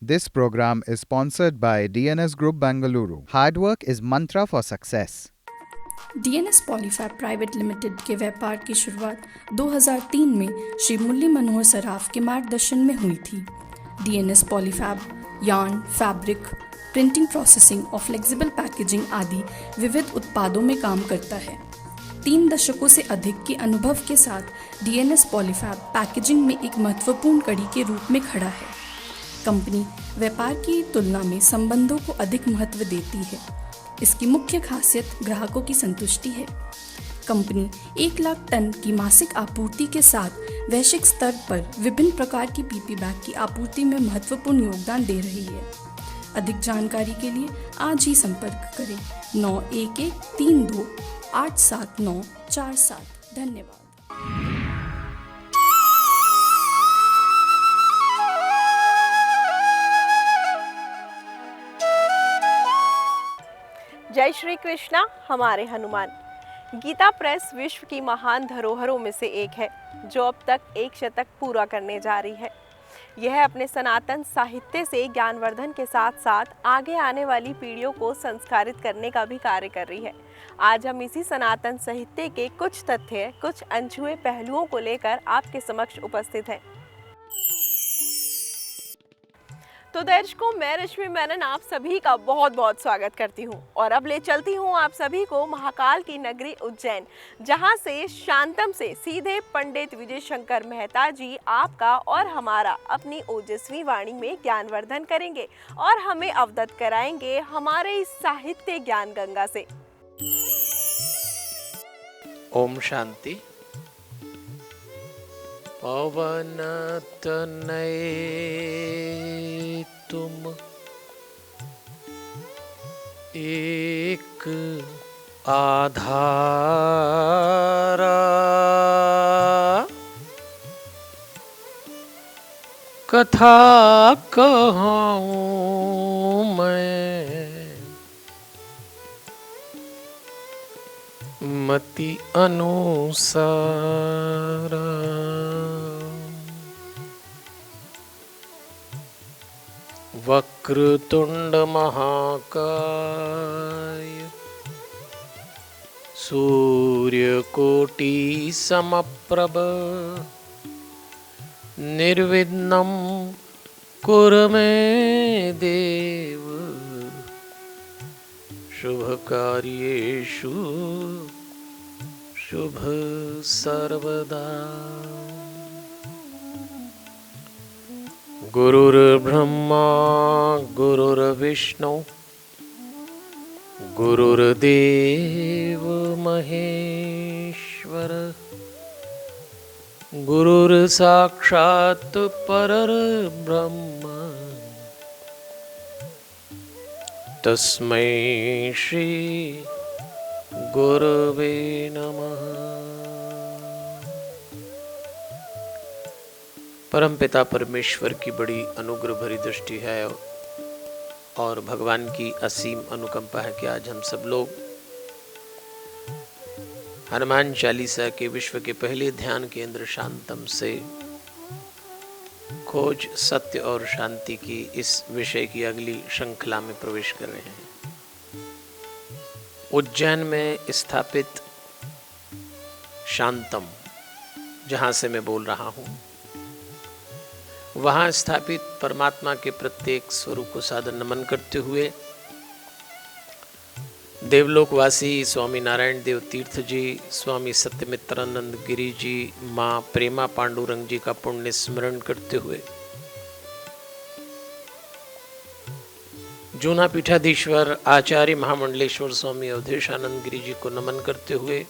This program is sponsored by DNS Group Bangalore. Hard work is mantra for success. DNS Polyfab private limited के व्यापार की शुरुआत 2003 में श्री मुरली मनोहर सराफ के मार्गदर्शन में हुई थी। DNS Polyfab yarn, fabric, printing, processing और फ्लेक्सिबल पैकेजिंग आदि विविध उत्पादों में काम करता है। 3 दशकों से अधिक के अनुभव के साथ डीएनएस पॉलीफैब पैकेजिंग में एक महत्वपूर्ण कड़ी के रूप में खड़ा है। कंपनी व्यापार की तुलना में संबंधों को अधिक महत्व देती है। इसकी मुख्य खासियत ग्राहकों की संतुष्टि है। कंपनी 1 लाख टन की मासिक आपूर्ति के साथ वैश्विक स्तर पर विभिन्न प्रकार की पीपी बैग की आपूर्ति में महत्वपूर्ण योगदान दे रही है। अधिक जानकारी के लिए आज ही संपर्क करें 9132874947। धन्यवाद। जय श्री कृष्णा। हमारे हनुमान। गीता प्रेस विश्व की महान धरोहरों में से एक है जो अब तक 1 शतक पूरा करने जा रही है। यह अपने सनातन साहित्य से ज्ञानवर्धन के साथ साथ आगे आने वाली पीढ़ियों को संस्कारित करने का भी कार्य कर रही है। आज हम इसी सनातन साहित्य के कुछ तथ्य, कुछ अनछुए पहलुओं को लेकर आपके समक्ष उपस्थित हैं। तो दर्शकों, मैं रश्मि मेनन आप सभी का बहुत बहुत स्वागत करती हूं और अब ले चलती हूं आप सभी को महाकाल की नगरी उज्जैन, जहां से शांतम से सीधे पंडित विजय शंकर मेहता जी आपका और हमारा अपनी ओजस्वी वाणी में ज्ञानवर्धन करेंगे और हमें अवगत कराएंगे हमारे इस साहित्य ज्ञान गंगा से। ओम शांति। पवन तनय तुम एक आधारा, कथा कहूँ मैं मति अनुसारा। वक्रतुंड महाकाय सूर्यकोटि समप्रभ निर्विघ्नं कुरु मे देव शुभकार्येषु शुभ सर्वदा। गुरुर्ब्रह्मा गुरुर्विष्णु गुरुर्देव महेश्वर गुरुर्साक्षात् परब्रह्म तस्मै श्री गुरवे नमः। परमपिता परमेश्वर की बड़ी अनुग्रह भरी दृष्टि है और भगवान की असीम अनुकंपा है कि आज हम सब लोग हनुमान चालीसा के विश्व के पहले ध्यान केंद्र शांतम से खोज सत्य और शांति की इस विषय की अगली श्रृंखला में प्रवेश कर रहे हैं। उज्जैन में स्थापित शांतम, जहां से मैं बोल रहा हूं, वहां स्थापित परमात्मा के प्रत्येक स्वरूप को सादर नमन करते हुए देवलोकवासी स्वामी नारायण देव तीर्थ जी, स्वामी सत्यमित्रानंद गिरी जी, माँ प्रेमा पांडुरंग जी का पुण्य स्मरण करते हुए जूना पीठाधीश्वर आचार्य महामंडलेश्वर स्वामी अवधेशानंद गिरी जी को नमन करते हुए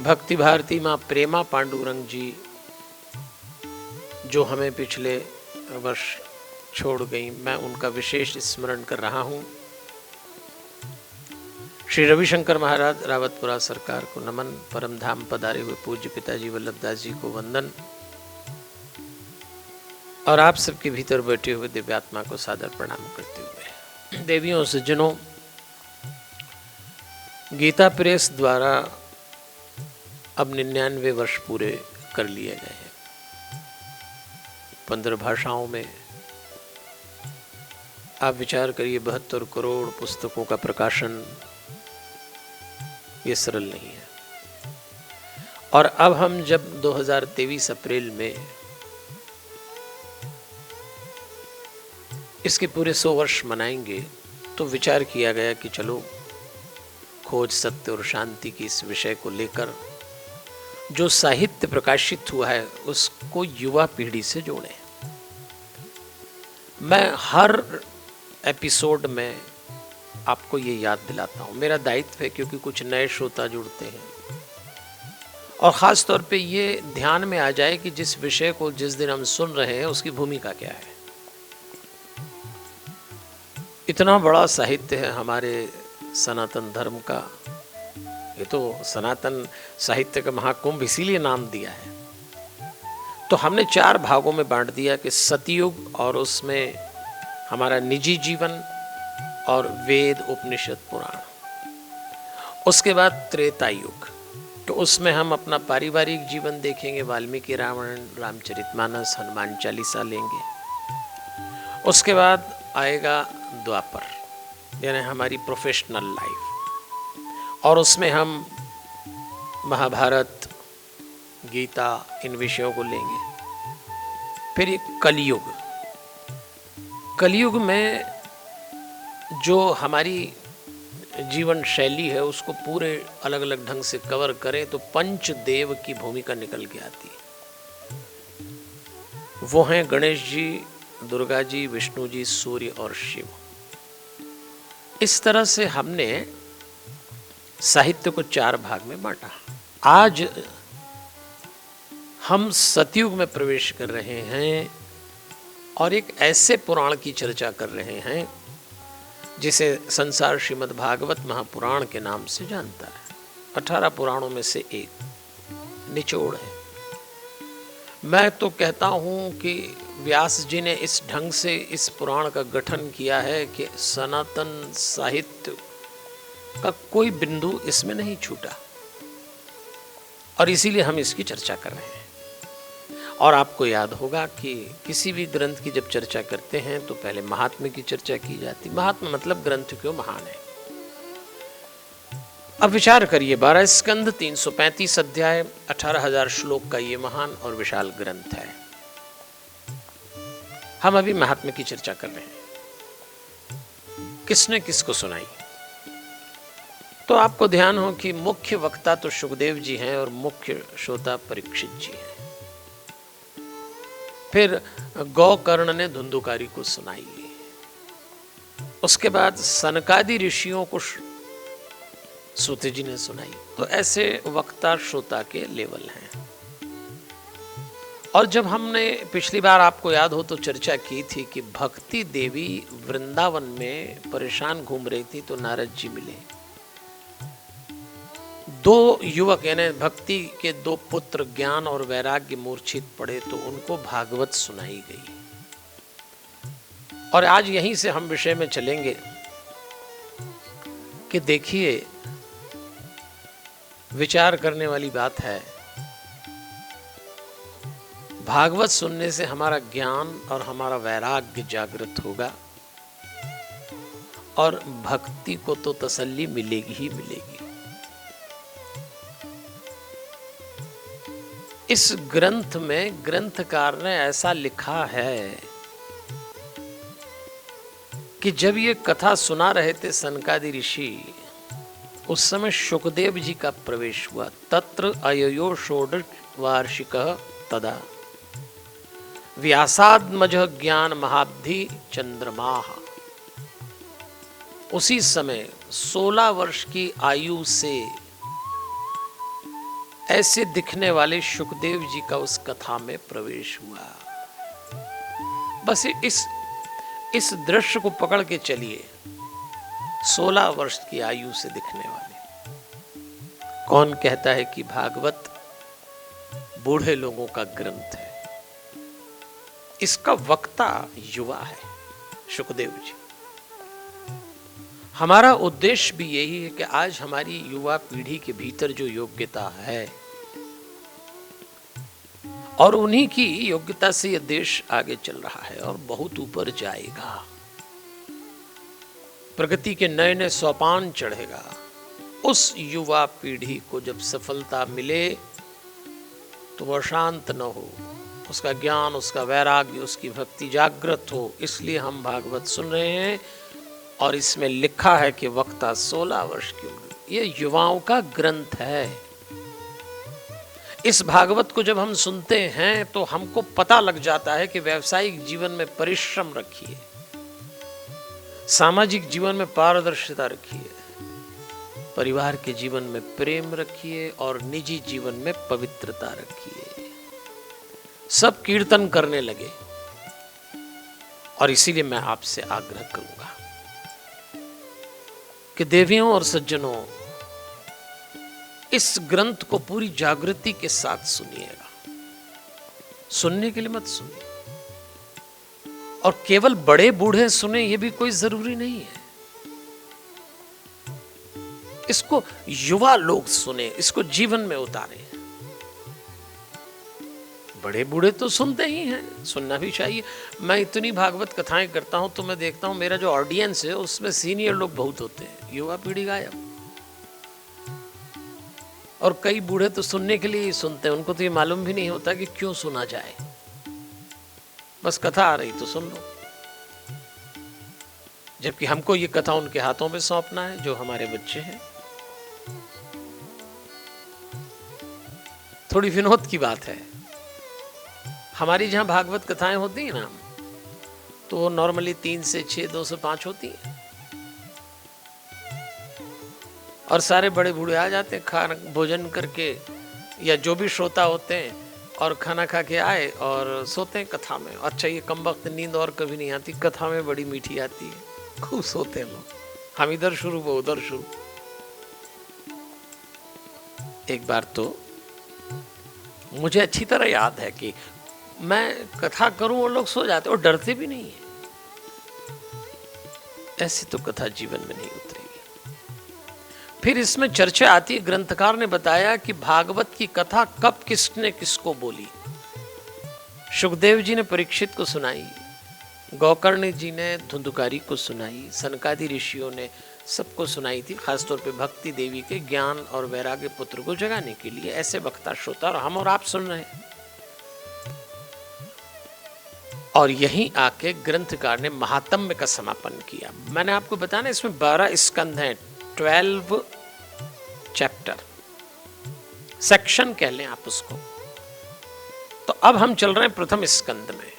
भक्ति भारती माँ प्रेमा पांडुरंग जी जो हमें पिछले वर्ष छोड़ गई, मैं उनका विशेष स्मरण कर रहा हूँ। श्री रविशंकर महाराज रावतपुरा सरकार को नमन, परम धाम पधारे हुए पूज्य पिताजी वल्लभदास जी को वंदन और आप सबके भीतर बैठे हुए दिव्यात्मा को सादर प्रणाम करते हुए देवियों सज्जनों, गीता प्रेस द्वारा अब 99 वर्ष पूरे कर लिए गए हैं। 15 भाषाओं में। आप विचार करिए 72 करोड़ पुस्तकों का प्रकाशन, ये सरल नहीं है। और अब हम जब 2023 अप्रैल में इसके पूरे 100 वर्ष मनाएंगे, तो विचार किया गया कि चलो खोज सत्य और शांति की इस विषय को लेकर जो साहित्य प्रकाशित हुआ है उसको युवा पीढ़ी से जोड़ें। मैं हर एपिसोड में आपको ये याद दिलाता हूँ, मेरा दायित्व है, क्योंकि कुछ नए श्रोता जुड़ते हैं और ख़ास तौर पे ये ध्यान में आ जाए कि जिस विषय को जिस दिन हम सुन रहे हैं उसकी भूमिका क्या है। इतना बड़ा साहित्य है हमारे सनातन धर्म का, ये तो सनातन साहित्य का महाकुंभ इसीलिए नाम दिया है। तो हमने 4 भागों में बांट दिया कि सतयुग, और उसमें हमारा निजी जीवन और वेद उपनिषद पुराण। उसके बाद त्रेता युग, तो उसमें हम अपना पारिवारिक जीवन देखेंगे, वाल्मीकि रामायण, रामचरितमानस, हनुमान चालीसा लेंगे। उसके बाद आएगा द्वापर, यानी हमारी प्रोफेशनल लाइफ, और उसमें हम महाभारत, गीता, इन विषयों को लेंगे। फिर ये कलयुग, कलयुग में जो हमारी जीवन शैली है उसको पूरे अलग अलग ढंग से कवर करें तो पंचदेव की भूमिका निकल के आती है। वो हैं गणेश जी, दुर्गा जी, विष्णु जी, सूर्य और शिव। इस तरह से हमने साहित्य को 4 भाग में बांटा। आज हम सतयुग में प्रवेश कर रहे हैं और एक ऐसे पुराण की चर्चा कर रहे हैं जिसे संसार श्रीमद् भागवत महापुराण के नाम से जानता है। 18 पुराणों में से एक निचोड़ है। मैं तो कहता हूँ कि व्यास जी ने इस ढंग से इस पुराण का गठन किया है कि सनातन साहित्य का कोई बिंदु इसमें नहीं छूटा, और इसीलिए हम इसकी चर्चा कर रहे हैं। और आपको याद होगा कि किसी भी ग्रंथ की जब चर्चा करते हैं तो पहले महात्म्य की चर्चा की जाती। महात्म्य मतलब ग्रंथ क्यों महान है। अब विचार करिए, 12 स्कंद, 335 अध्याय, 18,000 श्लोक का ये महान और विशाल ग्रंथ है। हम अभी महात्म्य की चर्चा कर रहे हैं। किसने किसको सुनाई? तो आपको ध्यान हो कि मुख्य वक्ता तो सुखदेव जी हैं और मुख्य श्रोता परीक्षित जी हैं। फिर गौकर्ण ने धुंधुकारी को सुनाई। उसके बाद सनकादि ऋषियों को सूत जी ने सुनाई। तो ऐसे वक्ता श्रोता के लेवल हैं। और जब हमने पिछली बार आपको याद हो तो चर्चा की थी कि भक्ति देवी वृंदावन में परेशान घूम रही थी तो नारद जी मिले। 2 युवक यानी भक्ति के 2 पुत्र ज्ञान और वैराग्य मूर्छित पड़े तो उनको भागवत सुनाई गई। और आज यहीं से हम विषय में चलेंगे कि देखिए, विचार करने वाली बात है। भागवत सुनने से हमारा ज्ञान और हमारा वैराग्य जागृत होगा और भक्ति को तो तसल्ली मिलेगी ही मिलेगी। इस ग्रंथ में ग्रंथकार ने ऐसा लिखा है कि जब ये कथा सुना रहे थे सनकादि ऋषि, उस समय शुकदेव जी का प्रवेश हुआ। तत्र अययो षोडश वार्षिकः तदा व्यासाद्मज ज्ञान महाब्धि चंद्रमाः। उसी समय 16 वर्ष की आयु से ऐसे दिखने वाले शुकदेव जी का उस कथा में प्रवेश हुआ। बस इस दृश्य को पकड़ के चलिए। 16 वर्ष की आयु से दिखने वाले। कौन कहता है कि भागवत बूढ़े लोगों का ग्रंथ है? इसका वक्ता युवा है, शुकदेव जी। हमारा उद्देश्य भी यही है कि आज हमारी युवा पीढ़ी के भीतर जो योग्यता है और उन्हीं की योग्यता से यह देश आगे चल रहा है और बहुत ऊपर जाएगा, प्रगति के नए नए सोपान चढ़ेगा। उस युवा पीढ़ी को जब सफलता मिले तो वह शांत न हो, उसका ज्ञान, उसका वैराग्य, उसकी भक्ति जागृत हो। इसलिए हम भागवत सुन रहे हैं और इसमें लिखा है कि वक्ता 16 वर्ष की उम्र, ये युवाओं का ग्रंथ है। इस भागवत को जब हम सुनते हैं तो हमको पता लग जाता है कि व्यावसायिक जीवन में परिश्रम रखिए, सामाजिक जीवन में पारदर्शिता रखिए, परिवार के जीवन में प्रेम रखिए और निजी जीवन में पवित्रता रखिए। सब कीर्तन करने लगे और इसीलिए मैं आपसे आग्रह करूंगा कि देवियों और सज्जनों, इस ग्रंथ को पूरी जागृति के साथ सुनिएगा। सुनने के लिए मत सुनिए, और केवल बड़े बूढ़े सुने ये भी कोई जरूरी नहीं है। इसको युवा लोग सुने, इसको जीवन में उतारें। बड़े बूढ़े तो सुनते ही हैं, सुनना भी चाहिए। मैं इतनी भागवत कथाएं करता हूं तो मैं देखता हूं मेरा जो ऑडियंस है उसमें सीनियर लोग बहुत होते हैं, युवा पीढ़ी गायब। और कई बूढ़े तो सुनने के लिए ही सुनते हैं, उनको तो ये मालूम भी नहीं होता कि क्यों सुना जाए, बस कथा आ रही तो सुन लो। जबकि हमको ये कथा उनके हाथों में सौंपना है जो हमारे बच्चे हैं। थोड़ी विनोद की बात है, हमारी जहां भागवत कथाएं होती हैं ना, तो वो नॉर्मली 3 से 6, 2 से 5 होती हैं, और सारे बड़े बूढ़े आ जाते हैं खाना भोजन करके, या जो भी श्रोता होते हैं, और खाना खा के आए और सोते हैं कथा में। अच्छा, ये कम वक्त नींद और कभी नहीं आती, कथा में बड़ी मीठी आती है, खूब सोते हैं लोग। हम इधर शुरू वो उधर शुरू। एक बार तो मुझे अच्छी तरह याद है कि मैं कथा करूं और लोग सो जाते और डरते भी नहीं है। ऐसी तो कथा जीवन में नहीं उतरेगी। फिर इसमें चर्चा आती है, ग्रंथकार ने बताया कि भागवत की कथा कब किसने किसको बोली। सुखदेव जी ने परीक्षित को सुनाई, गोकर्ण जी ने धुंधुकारी को सुनाई, सनकादि ऋषियों ने सबको सुनाई थी, खासतौर पे भक्ति देवी के ज्ञान और वैराग्य पुत्र को जगाने के लिए। ऐसे वक्ता श्रोता, और हम और आप सुन रहे हैं। और यहीं आके ग्रंथकार ने महात्म्य का समापन किया। मैंने आपको बताना, इसमें 12 स्कंध हैं, 12 चैप्टर, सेक्शन कह लें आप उसको। तो अब हम चल रहे हैं प्रथम स्कंद में।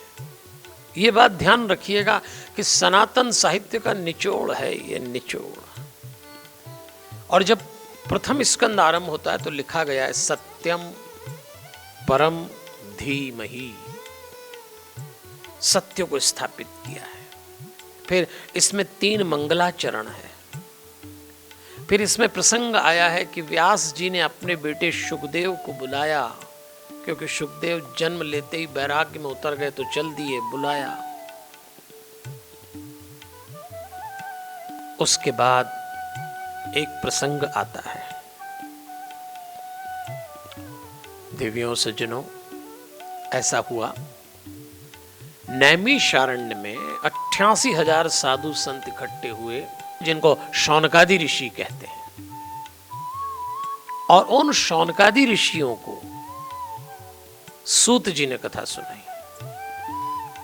ये बात ध्यान रखिएगा कि सनातन साहित्य का निचोड़ है ये, निचोड़। और जब प्रथम स्कंद आरंभ होता है तो लिखा गया है सत्यम परम धीमहि, सत्य को स्थापित किया है। फिर इसमें 3 मंगलाचरण है। फिर इसमें प्रसंग आया है कि व्यास जी ने अपने बेटे शुकदेव को बुलाया, क्योंकि शुकदेव जन्म लेते ही वैराग्य में उतर गए, तो चल दिए, बुलाया। उसके बाद एक प्रसंग आता है। देवियों सज्जनों, ऐसा हुआ, नैमिषारण्य में 88,000 साधु संत इकट्ठे हुए, जिनको शौनकादि ऋषि कहते हैं। और उन शौनकादि ऋषियों को सूत जी ने कथा सुनाई।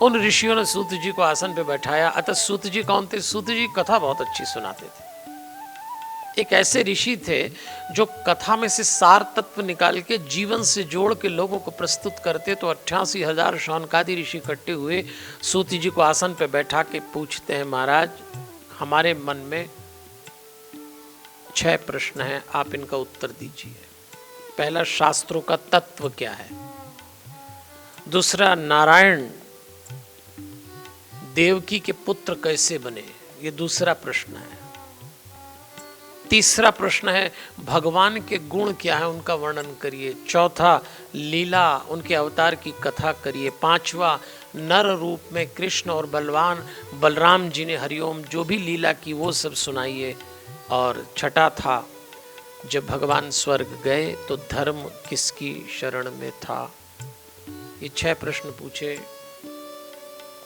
उन ऋषियों ने सूत जी को आसन पे बैठाया। अतः सूत जी कौन थे? सूत जी कथा बहुत अच्छी सुनाते थे। एक ऐसे ऋषि थे जो कथा में से सार तत्व निकाल के जीवन से जोड़ के लोगों को प्रस्तुत करते। तो 88,000 शौनकादि ऋषि इकट्ठे हुए, सूत जी को आसन पे बैठा के पूछते हैं, महाराज हमारे मन में 6 प्रश्न हैं, आप इनका उत्तर दीजिए। पहला, शास्त्रों का तत्व क्या है? दूसरा, नारायण देवकी के पुत्र कैसे बने? ये दूसरा प्रश्न है। तीसरा प्रश्न है, भगवान के गुण क्या है, उनका वर्णन करिए। चौथा, लीला, उनके अवतार की कथा करिए। पांचवा, नर रूप में कृष्ण और बलराम जी ने हरिओम जो भी लीला की वो सब सुनाइए। और छठा था, जब भगवान स्वर्ग गए तो धर्म किसकी शरण में था? ये 6 प्रश्न पूछे,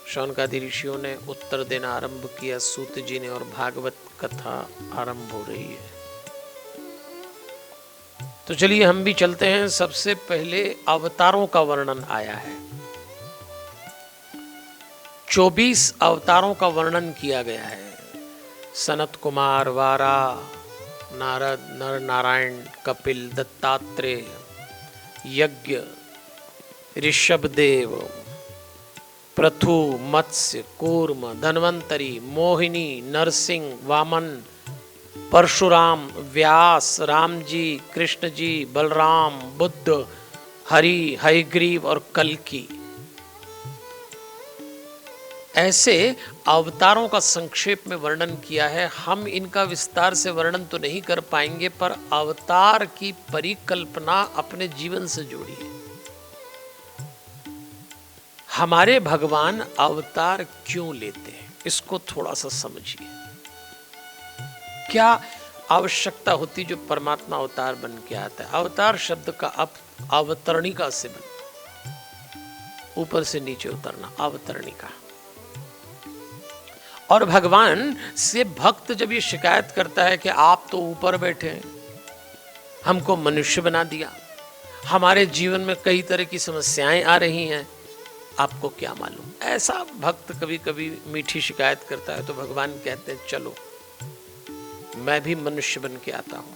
शौनकादि ऋषियों ने उत्तर देना आरंभ किया, सूत जी ने, और भागवत कथा आरंभ हो रही है। तो चलिए हम भी चलते हैं। सबसे पहले अवतारों का वर्णन आया है। 24 अवतारों का वर्णन किया गया है। सनत कुमार, वारा, नारद, नर नारायण, कपिल, दत्तात्रेय, यज्ञ, ऋषभदेव, पृथु, मत्स्य, कूर्म, धन्वंतरी, मोहिनी, नरसिंह, वामन, परशुराम, व्यास, राम जी, कृष्ण जी, बलराम, बुद्ध, हरि, हयग्रीव और कल्कि। ऐसे अवतारों का संक्षेप में वर्णन किया है। हम इनका विस्तार से वर्णन तो नहीं कर पाएंगे, पर अवतार की परिकल्पना अपने जीवन से जोड़िए। हमारे भगवान अवतार क्यों लेते हैं, इसको थोड़ा सा समझिए। क्या आवश्यकता होती जो परमात्मा अवतार बन के आता है? अवतार शब्द का अवतरणिका से बन, ऊपर से नीचे उतरना, अवतरणिका। और भगवान से भक्त जब ये शिकायत करता है कि आप तो ऊपर बैठे हैं, हमको मनुष्य बना दिया, हमारे जीवन में कई तरह की समस्याएं आ रही हैं, आपको क्या मालूम। ऐसा भक्त कभी कभी मीठी शिकायत करता है तो भगवान कहते हैं चलो मैं भी मनुष्य बन के आता हूं,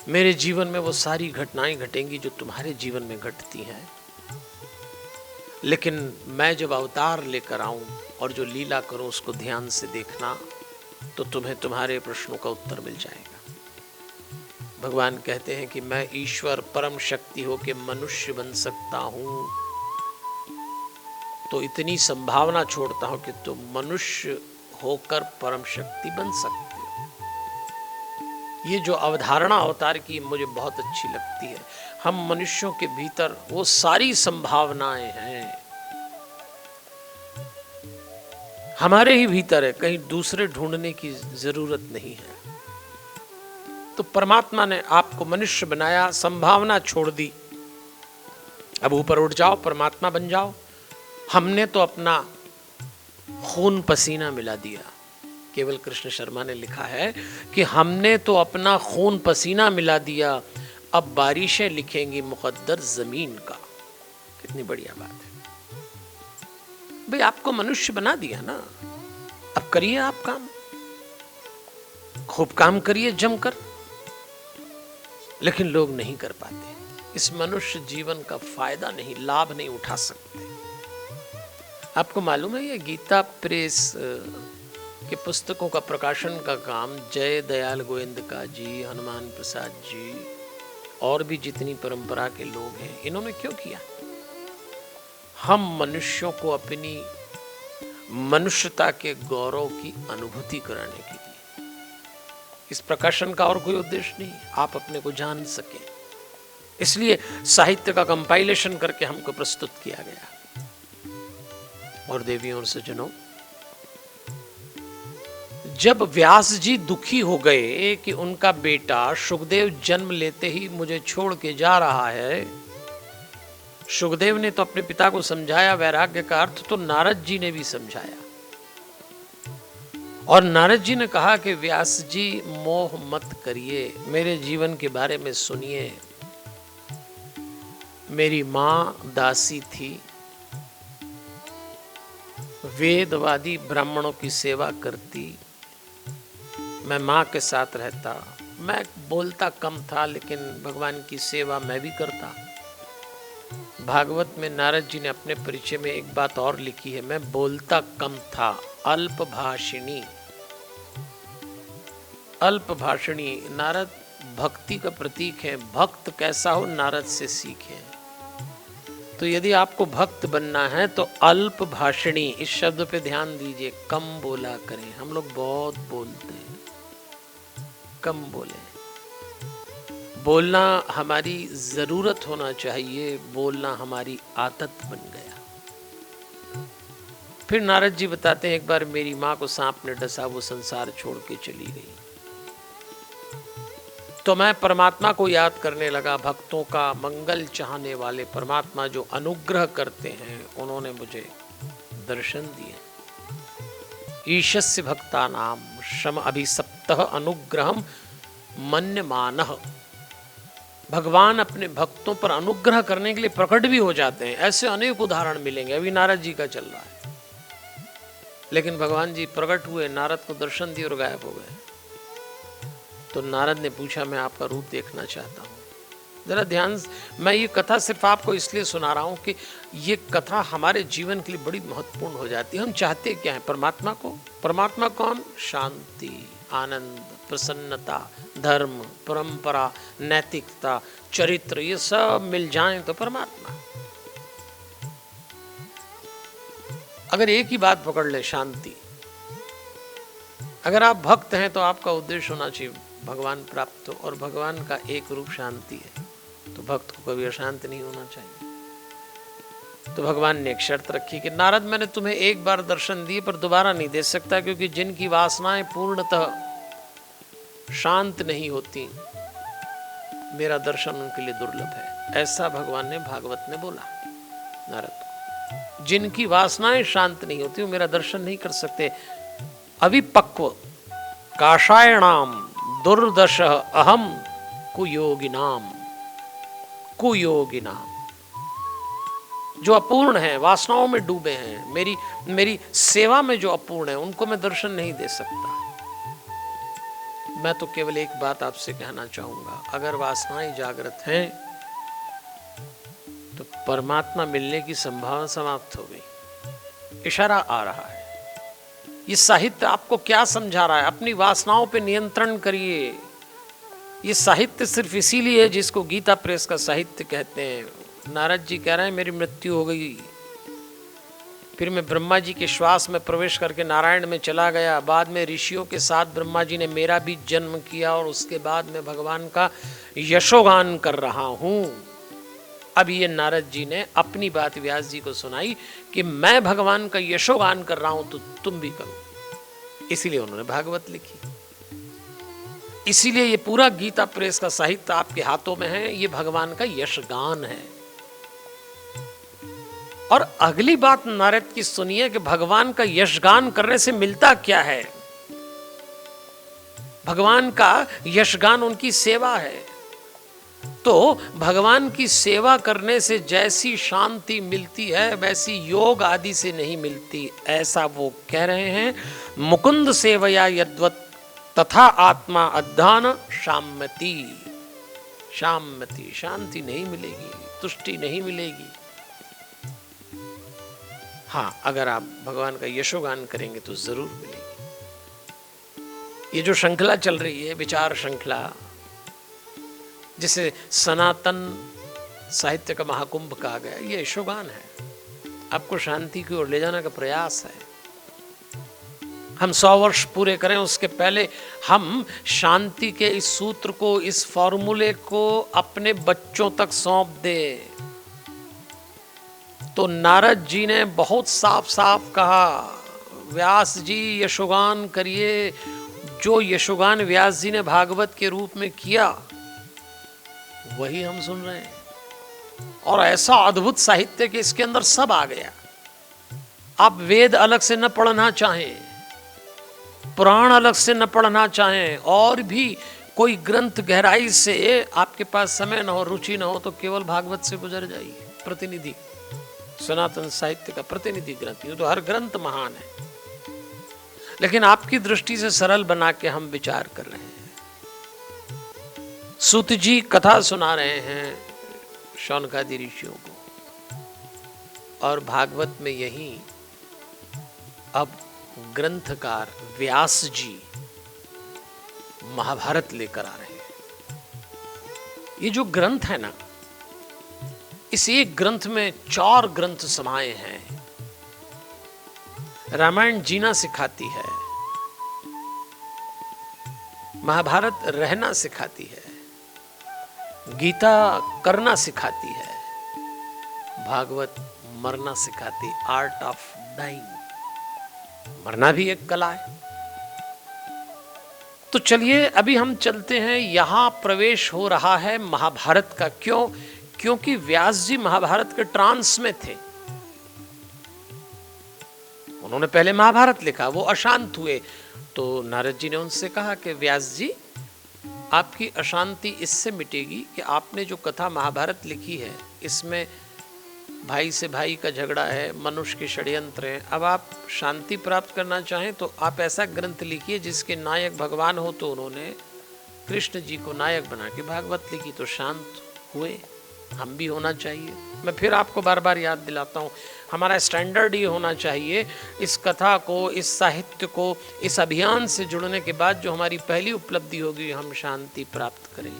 मेरे जीवन में वो सारी घटनाएं घटेंगी जो तुम्हारे जीवन में घटती हैं, लेकिन मैं जब अवतार लेकर आऊं और जो लीला करूं उसको ध्यान से देखना, तो तुम्हें तुम्हारे प्रश्नों का उत्तर मिल जाएगा। भगवान कहते हैं कि मैं ईश्वर परम शक्ति हो के मनुष्य बन सकता हूं, तो इतनी संभावना छोड़ता हूं कि तुम मनुष्य होकर परम शक्ति बन सकते हो। ये जो अवधारणा अवतार की मुझे बहुत अच्छी लगती है। हम मनुष्यों के भीतर वो सारी संभावनाएं हैं, हमारे ही भीतर है, कहीं दूसरे ढूंढने की जरूरत नहीं है। तो परमात्मा ने आपको मनुष्य बनाया, संभावना छोड़ दी, अब ऊपर उठ जाओ, परमात्मा बन जाओ। हमने तो अपना खून पसीना मिला दिया। केवल कृष्ण शर्मा ने लिखा है कि हमने तो अपना खून पसीना मिला दिया, अब बारिशें लिखेंगी मुकद्दर जमीन का। कितनी बढ़िया बात है भाई, आपको मनुष्य बना दिया ना, अब करिए आप काम, खूब काम करिए जमकर। लेकिन लोग नहीं कर पाते, इस मनुष्य जीवन का फायदा नहीं, लाभ नहीं उठा सकते। आपको मालूम है ये गीता प्रेस के पुस्तकों का प्रकाशन का काम जय दयाल गोविंदका जी, हनुमान प्रसाद जी और भी जितनी परंपरा के लोग हैं, इन्होंने क्यों किया? हम मनुष्यों को अपनी मनुष्यता के गौरव की अनुभूति कराने के लिए। इस प्रकाशन का और कोई उद्देश्य नहीं, आप अपने को जान सकें, इसलिए साहित्य का कंपाइलेशन करके हमको प्रस्तुत किया गया। और देवियों और सज्जनों, जब व्यास जी दुखी हो गए कि उनका बेटा शुकदेव जन्म लेते ही मुझे छोड़ के जा रहा है, शुकदेव ने तो अपने पिता को समझाया वैराग्य का अर्थ, तो नारद जी ने भी समझाया। और नारद जी ने कहा कि व्यास जी मोह मत करिए, मेरे जीवन के बारे में सुनिए। मेरी मां दासी थी, वेदवादी ब्राह्मणों की सेवा करती, मैं मां के साथ रहता, मैं बोलता कम था लेकिन भगवान की सेवा मैं भी करता। भागवत में नारद जी ने अपने परिचय में एक बात और लिखी है, मैं बोलता कम था, अल्पभाषिणी। अल्पभाषिणी नारद भक्ति का प्रतीक है, भक्त कैसा हो नारद से सीखें। तो यदि आपको भक्त बनना है तो अल्प भाषणी, इस शब्द पे ध्यान दीजिए, कम बोला करें। हम लोग बहुत बोलते हैं, कम बोले। बोलना हमारी जरूरत होना चाहिए, बोलना हमारी आदत बन गया। फिर नारद जी बताते हैं, एक बार मेरी माँ को सांप ने डसा, वो संसार छोड़ के चली गई। तो मैं परमात्मा को याद करने लगा। भक्तों का मंगल चाहने वाले परमात्मा जो अनुग्रह करते हैं, उन्होंने मुझे दर्शन दिए। ईशस्य भक्ता नाम शम अभिसप्तः अनुग्रहम मन्यमानः। भगवान अपने भक्तों पर अनुग्रह करने के लिए प्रकट भी हो जाते हैं। ऐसे अनेक उदाहरण मिलेंगे। अभी नारद जी का चल रहा है, लेकिन भगवान जी प्रकट हुए, नारद को दर्शन दिए और गायब हो गए। तो नारद ने पूछा, मैं आपका रूप देखना चाहता हूँ। जरा ध्यान, मैं ये कथा सिर्फ आपको इसलिए सुना रहा हूँ कि ये कथा हमारे जीवन के लिए बड़ी महत्वपूर्ण हो जाती है। हम चाहते क्या है? परमात्मा को। परमात्मा कौन? शांति, आनंद, प्रसन्नता, धर्म, परंपरा, नैतिकता, चरित्र, ये सब मिल जाएं तो परमात्मा। अगर एक ही बात पकड़ ले, शांति। अगर आप भक्त हैं तो आपका उद्देश्य होना चाहिए भगवान प्राप्त हो, और भगवान का एक रूप शांति है, तो भक्त को कभी अशांत नहीं होना चाहिए। तो भगवान ने एक शर्त रखी कि नारद, मैंने तुम्हें एक बार दर्शन दिए पर दोबारा नहीं दे सकता, क्योंकि जिनकी वासनाएं पूर्णतः शांत नहीं होती, मेरा दर्शन उनके लिए दुर्लभ है। ऐसा भगवान ने भागवत में बोला नारद को। जिनकी वासनाएं शांत नहीं होती, वो मेरा दर्शन नहीं कर सकते। अविपक्व काषायणाम दुर्दश अहम कुयोगिनाम। कुयोगिनाम, जो अपूर्ण है, वासनाओं में डूबे हैं, मेरी सेवा में जो अपूर्ण है, उनको मैं दर्शन नहीं दे सकता। मैं तो केवल एक बात आपसे कहना चाहूंगा, अगर वासनाएं जागृत हैं तो परमात्मा मिलने की संभावना समाप्त हो गई। इशारा आ रहा है। ये साहित्य आपको क्या समझा रहा है? अपनी वासनाओं पे नियंत्रण करिए। ये साहित्य सिर्फ इसीलिए है जिसको गीता प्रेस का साहित्य कहते हैं। नारद जी कह रहे हैं, मेरी मृत्यु हो गई, फिर मैं ब्रह्मा जी के श्वास में प्रवेश करके नारायण में चला गया। बाद में ऋषियों के साथ ब्रह्मा जी ने मेरा भी जन्म किया, और उसके बाद मैं भगवान का यशोगान कर रहा हूं। अब ये नारद जी ने अपनी बात व्यास जी को सुनाई कि मैं भगवान का यशोगान कर रहा हूं, तो तुम भी करो। इसीलिए उन्होंने भागवत लिखी। इसीलिए ये पूरा गीता प्रेस का साहित्य आपके हाथों में है। ये भगवान का यशगान है। और अगली बात नारद की सुनिए कि भगवान का यशगान करने से मिलता क्या है। भगवान का यशगान उनकी सेवा है। तो भगवान की सेवा करने से जैसी शांति मिलती है, वैसी योग आदि से नहीं मिलती। ऐसा वो कह रहे हैं। मुकुंद सेवया यद्वत् तथा आत्मा अध्यान शाम्यति। शाम्यति, शांति नहीं मिलेगी, तुष्टि नहीं मिलेगी। हाँ, अगर आप भगवान का यशोगान करेंगे तो जरूर मिलेगी। ये जो श्रृंखला चल रही है, विचार श्रृंखला, जिसे सनातन साहित्य का महाकुंभ कहा गया, ये यशोगान है। आपको शांति की ओर ले जाने का प्रयास है। हम 100 वर्ष पूरे करें, उसके पहले हम शांति के इस सूत्र को, इस फॉर्मूले को अपने बच्चों तक सौंप दें। तो नारद जी ने बहुत साफ साफ कहा, व्यास जी यशोगान करिए। जो यशोगान व्यास जी ने भागवत के रूप में किया, वही हम सुन रहे हैं। और ऐसा अद्भुत साहित्य कि इसके अंदर सब आ गया। आप वेद अलग से न पढ़ना चाहें, पुराण अलग से न पढ़ना चाहें, और भी कोई ग्रंथ गहराई से आपके पास समय न हो, रुचि न हो, तो केवल भागवत से गुजर जाइए। प्रतिनिधि, सनातन साहित्य का प्रतिनिधि ग्रंथ। ये तो हर ग्रंथ महान है, लेकिन आपकी दृष्टि से सरल बना के हम विचार कर रहे हैं। सूत जी कथा सुना रहे हैं शौनकादि ऋषियों को, और भागवत में यही अब ग्रंथकार व्यास जी महाभारत लेकर आ रहे हैं। ये जो ग्रंथ है ना, इस एक ग्रंथ में 4 ग्रंथ समाये हैं। रामायण जीना सिखाती है, महाभारत रहना सिखाती है, गीता करना सिखाती है, भागवत मरना सिखाती, आर्ट ऑफ डाइंग। मरना भी एक कला है। तो चलिए अभी हम चलते हैं, यहां प्रवेश हो रहा है महाभारत का। क्यों? क्योंकि व्यास जी महाभारत के ट्रांस में थे। उन्होंने पहले महाभारत लिखा, वो अशांत हुए, तो नारद जी ने उनसे कहा कि व्यास जी, आपकी अशांति इससे मिटेगी कि आपने जो कथा महाभारत लिखी है, इसमें भाई से भाई का झगड़ा है, मनुष्य के षड्यंत्र हैं। अब आप शांति प्राप्त करना चाहें तो आप ऐसा ग्रंथ लिखिए जिसके नायक भगवान हो। तो उन्होंने कृष्ण जी को नायक बना के भागवत लिखी, तो शांत हुए। हम भी होना चाहिए। मैं फिर आपको बार बार याद दिलाता हूँ, हमारा स्टैंडर्ड ये होना चाहिए, इस कथा को, इस साहित्य को, इस अभियान से जुड़ने के बाद जो हमारी पहली उपलब्धि होगी, हम शांति प्राप्त करें।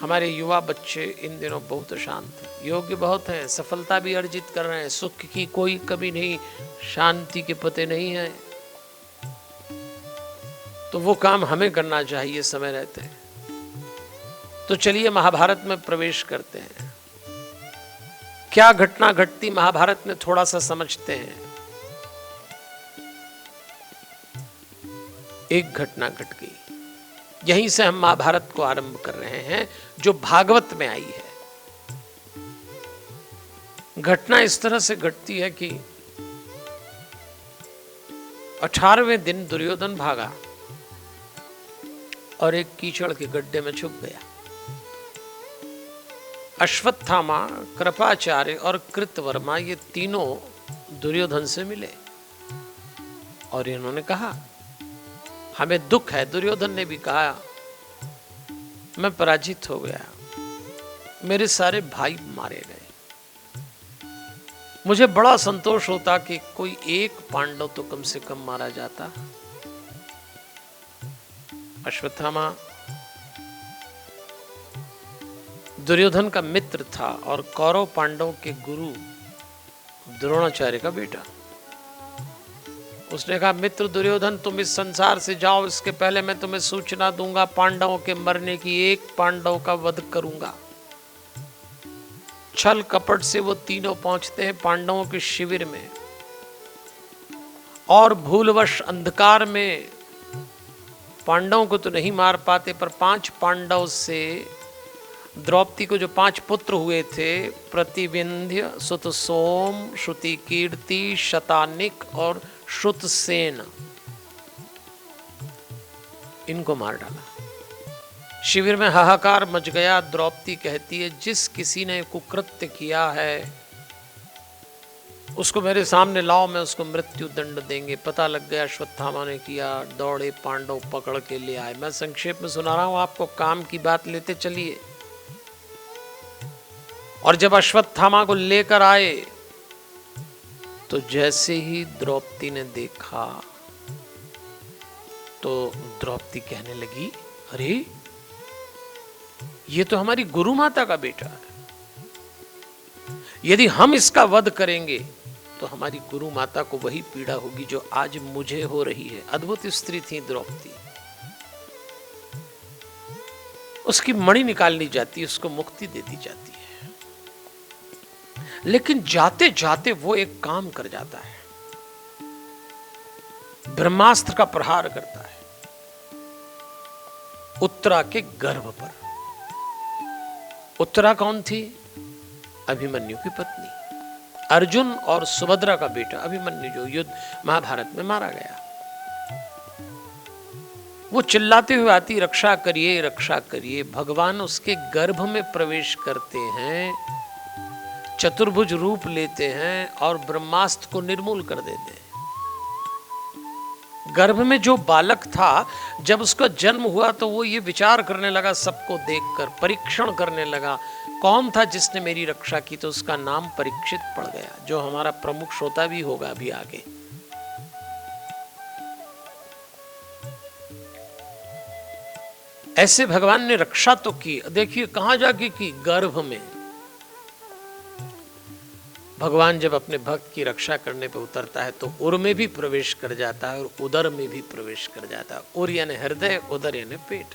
हमारे युवा बच्चे इन दिनों बहुत शांत हैं, योग्य बहुत हैं, सफलता भी अर्जित कर रहे हैं, सुख की कोई कमी नहीं, शांति के पते नहीं है। तो वो काम हमें करना चाहिए समय रहते हैं। तो चलिए महाभारत में प्रवेश करते हैं। क्या घटना घटती महाभारत में, थोड़ा सा समझते हैं। एक घटना घट गई, यहीं से हम महाभारत को आरंभ कर रहे हैं, जो भागवत में आई है। घटना इस तरह से घटती है कि 18वें दिन दुर्योधन भागा और एक कीचड़ के गड्ढे में छुप गया। अश्वत्थामा, कृपाचार्य और कृतवर्मा, ये तीनों दुर्योधन से मिले और इन्होंने कहा, हमें दुख है। दुर्योधन ने भी कहा, मैं पराजित हो गया, मेरे सारे भाई मारे गए। मुझे बड़ा संतोष होता कि कोई एक पांडव तो कम से कम मारा जाता। अश्वत्थामा दुर्योधन का मित्र था और कौरव पांडव के गुरु द्रोणाचार्य का बेटा। उसने कहा, मित्र दुर्योधन, तुम इस संसार से जाओ, इसके पहले मैं तुम्हें सूचना दूंगा, पांडवों के मरने की, एक पांडव का वध करूंगा। छल कपट से वो तीनों पहुंचते हैं पांडवों के शिविर में और भूलवश अंधकार में पांडवों को तो नहीं मार पाते, पर 5 पांडव से द्रौपदी को जो 5 पुत्र हुए थे, प्रतिविंध्य, सुत सोम, श्रुति कीर्ति, शतानिक और श्रुतसेन, इनको मार डाला। शिविर में हाहाकार मच गया। द्रौपदी कहती है, जिस किसी ने कुकृत्य किया है उसको मेरे सामने लाओ, मैं उसको मृत्यु दंड देंगे। पता लग गया अश्वत्थामा ने किया, दौड़े पांडव पकड़ के ले आए। मैं संक्षेप में सुना रहा हूं आपको, काम की बात लेते चलिए। और जब अश्वत्थामा को लेकर आए तो जैसे ही द्रौपदी ने देखा तो द्रौपदी कहने लगी, अरे ये तो हमारी गुरु माता का बेटा है। यदि हम इसका वध करेंगे तो हमारी गुरु माता को वही पीड़ा होगी जो आज मुझे हो रही है। अद्भुत स्त्री थी द्रौपदी। उसकी मणि निकालनी जाती, उसको मुक्ति दे दी जाती है। लेकिन जाते जाते वो एक काम कर जाता है, ब्रह्मास्त्र का प्रहार करता है उत्तरा के गर्भ पर। उत्तरा कौन थी? अभिमन्यु की पत्नी, अर्जुन और सुभद्रा का बेटा अभिमन्यु, जो युद्ध महाभारत में मारा गया। वो चिल्लाते हुए आती, रक्षा करिए, रक्षा करिए। भगवान उसके गर्भ में प्रवेश करते हैं, चतुर्भुज रूप लेते हैं और ब्रह्मास्त्र को निर्मूल कर देते हैं। गर्भ में जो बालक था, जब उसका जन्म हुआ तो वो ये विचार करने लगा, सबको देखकर परीक्षण करने लगा, कौन था जिसने मेरी रक्षा की, तो उसका नाम परीक्षित पड़ गया, जो हमारा प्रमुख श्रोता भी होगा अभी आगे। ऐसे भगवान ने रक्षा तो की। देखिए कहां जाके की, गर्भ में। भगवान जब अपने भक्त की रक्षा करने पर उतरता है तो उर में भी प्रवेश कर जाता है और उदर में भी प्रवेश कर जाता है। उर यानी हृदय, उदर यानी पेट।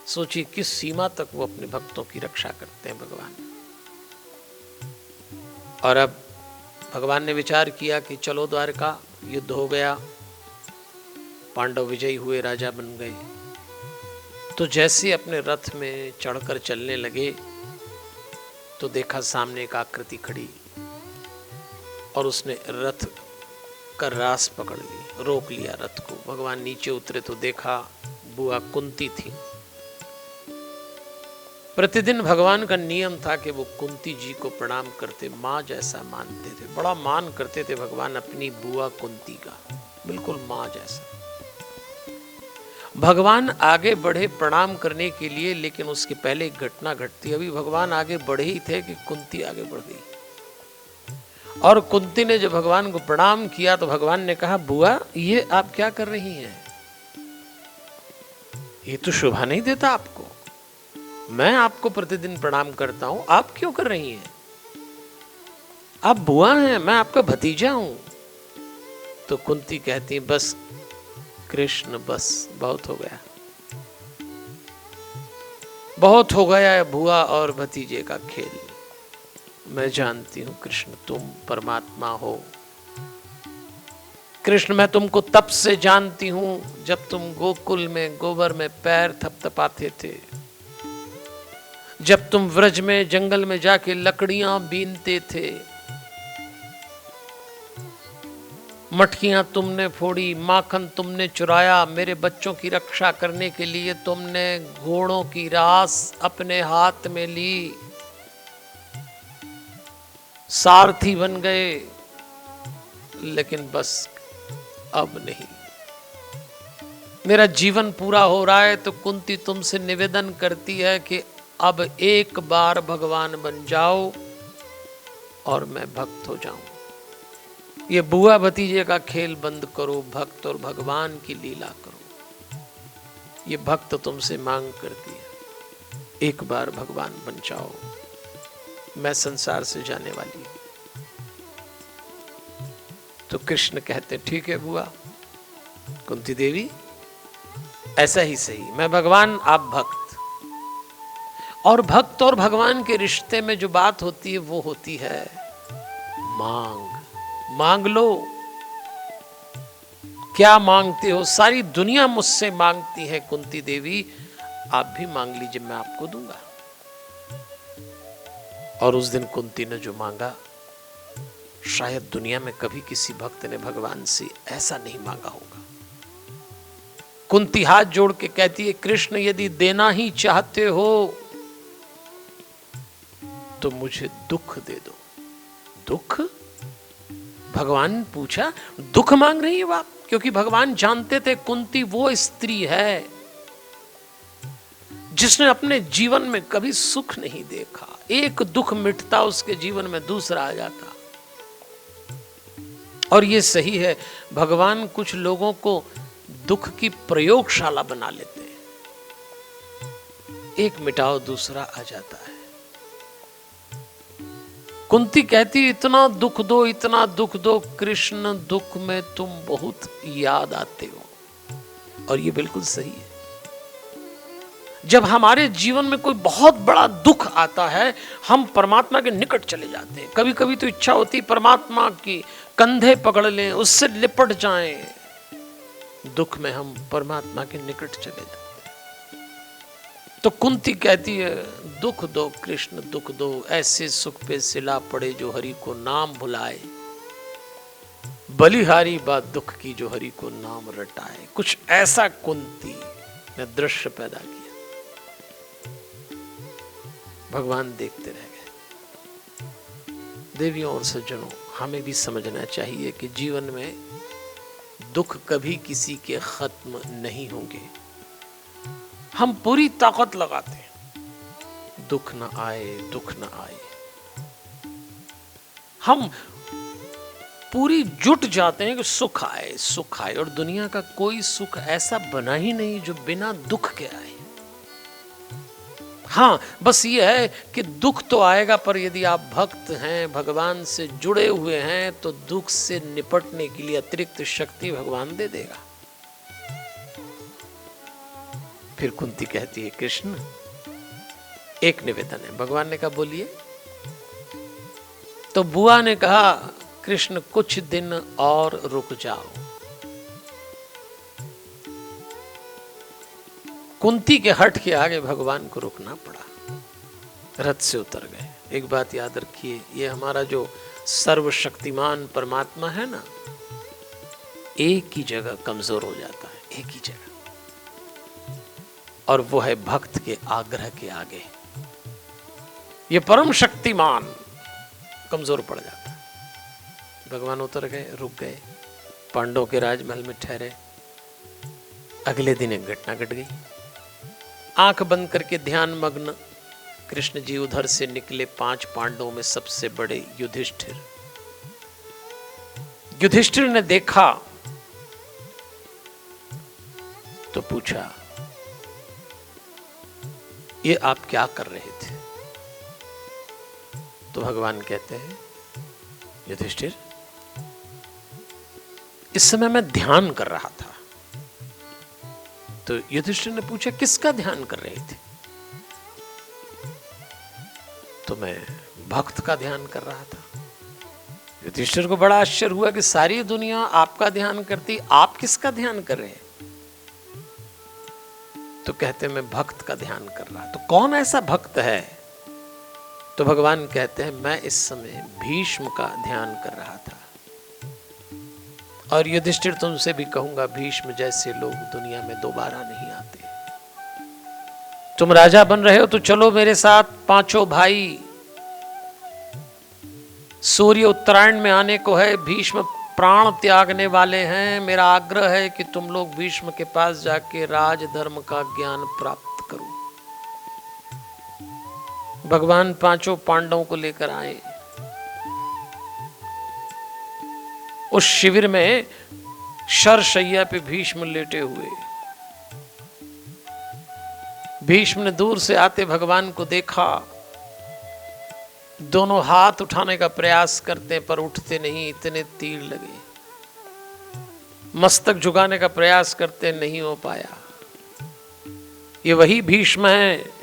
सोचिए किस सीमा तक वो अपने भक्तों की रक्षा करते हैं भगवान। और अब भगवान ने विचार किया कि चलो द्वारका, युद्ध हो गया, पांडव विजयी हुए, राजा बन गए। तो जैसे अपने रथ में चढ़कर चलने लगे तो देखा सामने एक आकृति खड़ी और उसने रथ का रास पकड़ ली, रोक लिया रथ को। भगवान नीचे उतरे तो देखा बुआ कुंती थी। प्रतिदिन भगवान का नियम था कि वो कुंती जी को प्रणाम करते, माँ जैसा मानते थे, बड़ा मान करते थे भगवान अपनी बुआ कुंती का, बिल्कुल माँ जैसा। भगवान आगे बढ़े प्रणाम करने के लिए, लेकिन उसके पहले एक घटना घटती। अभी भगवान आगे बढ़े ही थे कि कुंती आगे बढ़ गई, और कुंती ने जब भगवान को प्रणाम किया तो भगवान ने कहा, बुआ ये आप क्या कर रही हैं? ये तो शोभा नहीं देता आपको। मैं आपको प्रतिदिन प्रणाम करता हूं, आप क्यों कर रही हैं? आप बुआ हैं, मैं आपका भतीजा हूं। तो कुंती कहती, बस कृष्ण, बस बहुत हो गया, बहुत हो गया बुआ और भतीजे का खेल। मैं जानती हूं कृष्ण तुम परमात्मा हो। कृष्ण मैं तुमको तब से जानती हूं जब तुम गोकुल में गोबर में पैर थपथपाते थे, जब तुम व्रज में जंगल में जाके लकड़ियां बीनते थे, मटकियां तुमने फोड़ी, माखन तुमने चुराया, मेरे बच्चों की रक्षा करने के लिए तुमने घोड़ों की रास अपने हाथ में ली, सारथी बन गए। लेकिन बस अब नहीं, मेरा जीवन पूरा हो रहा है। तो कुंती तुमसे निवेदन करती है कि अब एक बार भगवान बन जाओ और मैं भक्त हो जाऊं। ये बुआ भतीजे का खेल बंद करो, भक्त और भगवान की लीला करो। ये भक्त तुमसे मांग करती है, एक बार भगवान बन जाओ, मैं संसार से जाने वाली हूं। तो कृष्ण कहते, ठीक है बुआ, कुंती देवी ऐसा ही सही, मैं भगवान आप भक्त। और भक्त और भगवान के रिश्ते में जो बात होती है वो होती है मांग। मांग लो, क्या मांगते हो? सारी दुनिया मुझसे मांगती है कुंती देवी, आप भी मांग लीजिए, मैं आपको दूंगा। और उस दिन कुंती ने जो मांगा, शायद दुनिया में कभी किसी भक्त ने भगवान से ऐसा नहीं मांगा होगा। कुंती हाथ जोड़ के कहती है, कृष्ण यदि देना ही चाहते हो तो मुझे दुख दे दो। दुख? भगवान पूछा, दुख मांग रही हो आप? क्योंकि भगवान जानते थे कुंती वो स्त्री है जिसने अपने जीवन में कभी सुख नहीं देखा। एक दुख मिटता उसके जीवन में दूसरा आ जाता। और ये सही है, भगवान कुछ लोगों को दुख की प्रयोगशाला बना लेते हैं, एक मिटाओ दूसरा आ जाता है। कुंती कहती, इतना दुख दो, इतना दुख दो कृष्ण, दुख में तुम बहुत याद आते हो। और ये बिल्कुल सही है। जब हमारे जीवन में कोई बहुत बड़ा दुख आता है, हम परमात्मा के निकट चले जाते हैं। कभी कभी तो इच्छा होती परमात्मा की कंधे पकड़ लें, उससे लिपट जाएं। दुख में हम परमात्मा के निकट चले जाते हैं। तो कुंती कहती है, दुख दो कृष्ण, दुख दो, ऐसे सुख पे सिला पड़े जो हरि को नाम भुलाए, बलिहारी बात दुख की जो हरि को नाम रटाए। कुछ ऐसा कुंती ने दृश्य पैदा किया। भगवान देखते रह गए। देवियों और सज्जनों, हमें भी समझना चाहिए कि जीवन में दुख कभी किसी के खत्म नहीं होंगे। हम पूरी ताकत लगाते हैं, दुख ना आए, दुख ना आए। हम पूरी जुट जाते हैं कि सुख आए, सुख आए। और दुनिया का कोई सुख ऐसा बना ही नहीं जो बिना दुख के आए। हाँ, बस ये है कि दुख तो आएगा, पर यदि आप भक्त हैं, भगवान से जुड़े हुए हैं, तो दुख से निपटने के लिए अतिरिक्त शक्ति भगवान दे देगा। फिर कुंती कहती है, कृष्ण एक निवेदन है। भगवान ने कहा, बोलिए। तो बुआ ने कहा, कृष्ण कुछ दिन और रुक जाओ। कुंती के हट के आगे भगवान को रुकना पड़ा, रथ से उतर गए। एक बात याद रखिए, ये हमारा जो सर्वशक्तिमान परमात्मा है ना, एक ही जगह कमजोर हो जाता है, एक ही जगह, और वो है भक्त के आग्रह के आगे। ये परम शक्तिमान कमजोर पड़ जाता है। भगवान उतर गए, रुक गए, पांडवों के राजमहल में ठहरे। अगले दिन एक घटना घट गई। आंख बंद करके ध्यान मग्न कृष्ण जी उधर से निकले। 5 पांडवों में सबसे बड़े युधिष्ठिर। युधिष्ठिर ने देखा तो पूछा, ये आप क्या कर रहे थे? तो भगवान कहते हैं, युधिष्ठिर, इस समय मैं ध्यान कर रहा था। तो युधिष्ठिर ने पूछा, किसका ध्यान कर रहे थे? तो मैं भक्त का ध्यान कर रहा था। युधिष्ठिर को बड़ा आश्चर्य हुआ कि सारी दुनिया आपका ध्यान करती, आप किसका ध्यान कर रहे हैं? तो कहते मैं भक्त का ध्यान कर रहा। तो कौन ऐसा भक्त है? तो भगवान कहते हैं, मैं इस समय भीष्म का ध्यान कर रहा था। और युधिष्ठिर, तुमसे भी कहूंगा, भीष्म जैसे लोग दुनिया में दोबारा नहीं आते। तुम राजा बन रहे हो तो चलो मेरे साथ, 5 भाई। सूर्य उत्तरायण में आने को है, भीष्म प्राण त्यागने वाले हैं। मेरा आग्रह है कि तुम लोग भीष्म के पास जाके राजधर्म का ज्ञान प्राप्त करो। भगवान 5 पांडवों को लेकर आए। उस शिविर में शरशैया पे भीष्म लेटे हुए। भीष्म ने दूर से आते भगवान को देखा। दोनों हाथ उठाने का प्रयास करते पर उठते नहीं, इतने तीर लगे। मस्तक झुकाने का प्रयास करते, नहीं हो पाया। ये वही भीष्म है,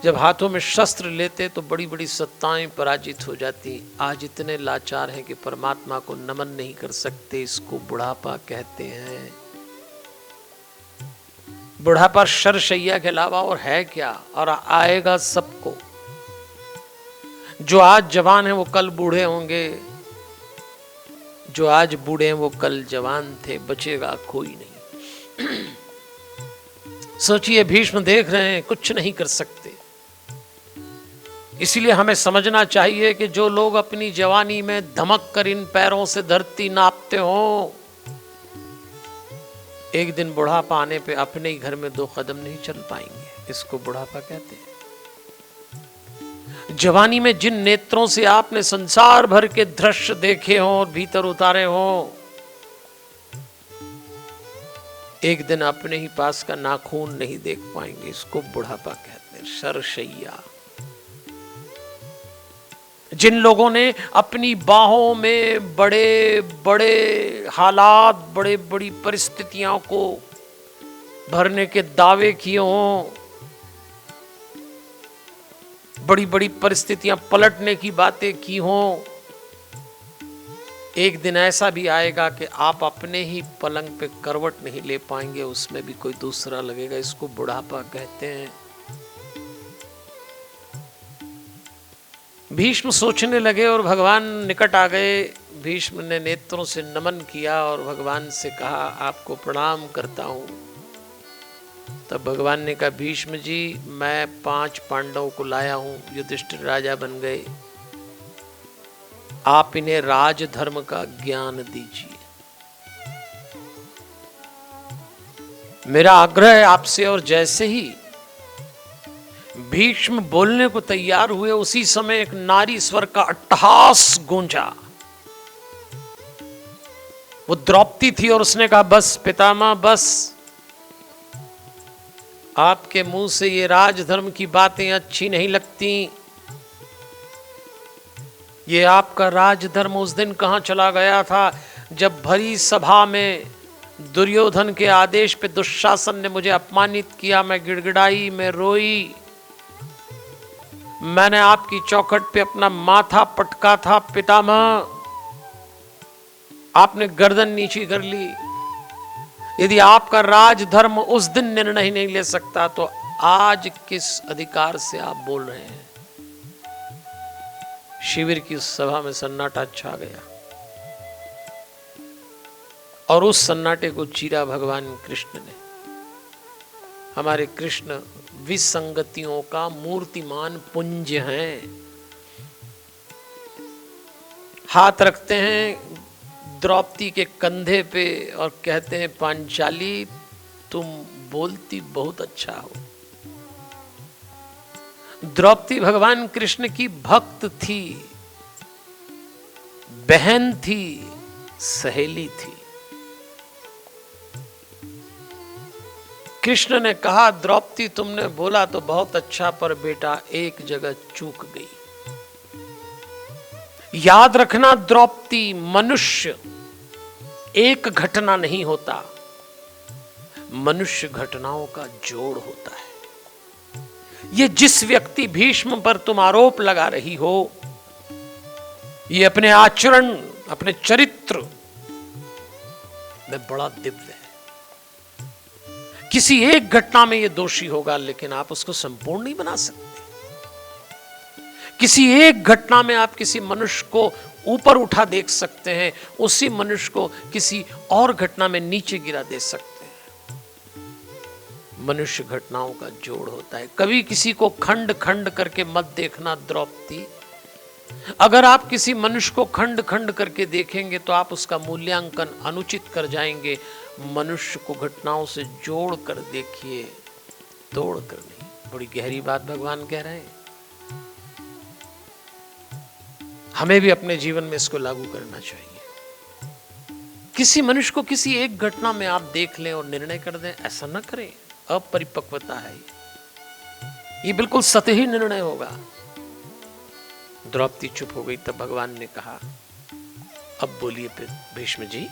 जब हाथों में शस्त्र लेते तो बड़ी बड़ी सत्ताएं पराजित हो जाती। आज इतने लाचार हैं कि परमात्मा को नमन नहीं कर सकते। इसको बुढ़ापा कहते हैं। बुढ़ापा शरशैया के अलावा और है क्या? और आएगा सबको। जो आज जवान है वो कल बूढ़े होंगे, जो आज बूढ़े हैं वो कल जवान थे। बचेगा कोई नहीं। सोचिए, भीष्म देख रहे हैं, कुछ नहीं कर सकते। इसीलिए हमें समझना चाहिए कि जो लोग अपनी जवानी में धमक कर इन पैरों से धरती नापते हो, एक दिन बुढ़ापा आने पे अपने ही घर में 2 कदम नहीं चल पाएंगे। इसको बुढ़ापा कहते हैं। जवानी में जिन नेत्रों से आपने संसार भर के दृश्य देखे हों और भीतर उतारे हों, एक दिन अपने ही पास का नाखून नहीं देख पाएंगे। इसको बुढ़ापा कहते हैं, शरशैया। जिन लोगों ने अपनी बाहों में बड़े बड़े हालात, बड़े बड़ी परिस्थितियों को भरने के दावे किए हों, बड़ी बड़ी परिस्थितियां पलटने की बातें की हों, एक दिन ऐसा भी आएगा कि आप अपने ही पलंग पे करवट नहीं ले पाएंगे, उसमें भी कोई दूसरा लगेगा। इसको बुढ़ापा कहते हैं। भीष्म सोचने लगे और भगवान निकट आ गए। भीष्म ने नेत्रों से नमन किया और भगवान से कहा, आपको प्रणाम करता हूं। तब भगवान ने कहा, भीष्म जी, मैं 5 पांडवों को लाया हूं। युधिष्ठिर राजा बन गए, आप इन्हें राजधर्म का ज्ञान दीजिए। मेरा आग्रह है आपसे। और जैसे ही भीष्म बोलने को तैयार हुए, उसी समय एक नारी स्वर का अट्टहास गूंजा। वो द्रौपदी थी और उसने कहा, बस पितामह, बस। आपके मुंह से ये राजधर्म की बातें अच्छी नहीं लगती। ये आपका राजधर्म उस दिन कहां चला गया था जब भरी सभा में दुर्योधन के आदेश पे दुशासन ने मुझे अपमानित किया। मैं गिड़गिड़ाई, मैं रोई, मैंने आपकी चौखट पे अपना माथा पटका था पितामह। आपने गर्दन नीची कर ली। यदि आपका राजधर्म उस दिन निर्णय नहीं ले सकता तो आज किस अधिकार से आप बोल रहे हैं? शिविर की उस सभा में सन्नाटा छा गया और उस सन्नाटे को चीरा भगवान कृष्ण ने। हमारे कृष्ण विसंगतियों का मूर्तिमान पुंज हैं। हाथ रखते हैं द्रौपदी के कंधे पे और कहते हैं, पांचाली तुम बोलती बहुत अच्छा हो। द्रौपदी भगवान कृष्ण की भक्त थी, बहन थी, सहेली थी। कृष्ण ने कहा, द्रौपदी तुमने बोला तो बहुत अच्छा, पर बेटा एक जगह चूक गई। याद रखना द्रौपदी, मनुष्य एक घटना नहीं होता, मनुष्य घटनाओं का जोड़ होता है। ये जिस व्यक्ति भीष्म पर तुम आरोप लगा रही हो, ये अपने आचरण, अपने चरित्र में बड़ा दिव्य है। किसी एक घटना में ये दोषी होगा, लेकिन आप उसको संपूर्ण नहीं बना सकते। किसी एक घटना में आप किसी मनुष्य को ऊपर उठा देख सकते हैं, उसी मनुष्य को किसी और घटना में नीचे गिरा दे सकते हैं। मनुष्य घटनाओं का जोड़ होता है। कभी किसी को खंड खंड करके मत देखना द्रौपदी। अगर आप किसी मनुष्य को खंड खंड करके देखेंगे तो आप उसका मूल्यांकन अनुचित कर जाएंगे। मनुष्य को घटनाओं से जोड़ कर देखिए, तोड़ कर नहीं। बड़ी गहरी बात भगवान कह रहे हैं। हमें भी अपने जीवन में इसको लागू करना चाहिए। किसी मनुष्य को किसी एक घटना में आप देख लें और निर्णय कर दें, ऐसा न करें। अपरिपक्वता है ये बिल्कुल सतही निर्णय होगा। द्रौपदी चुप हो गई, तब भगवान ने कहा, अब बोलिए भीष्म जी।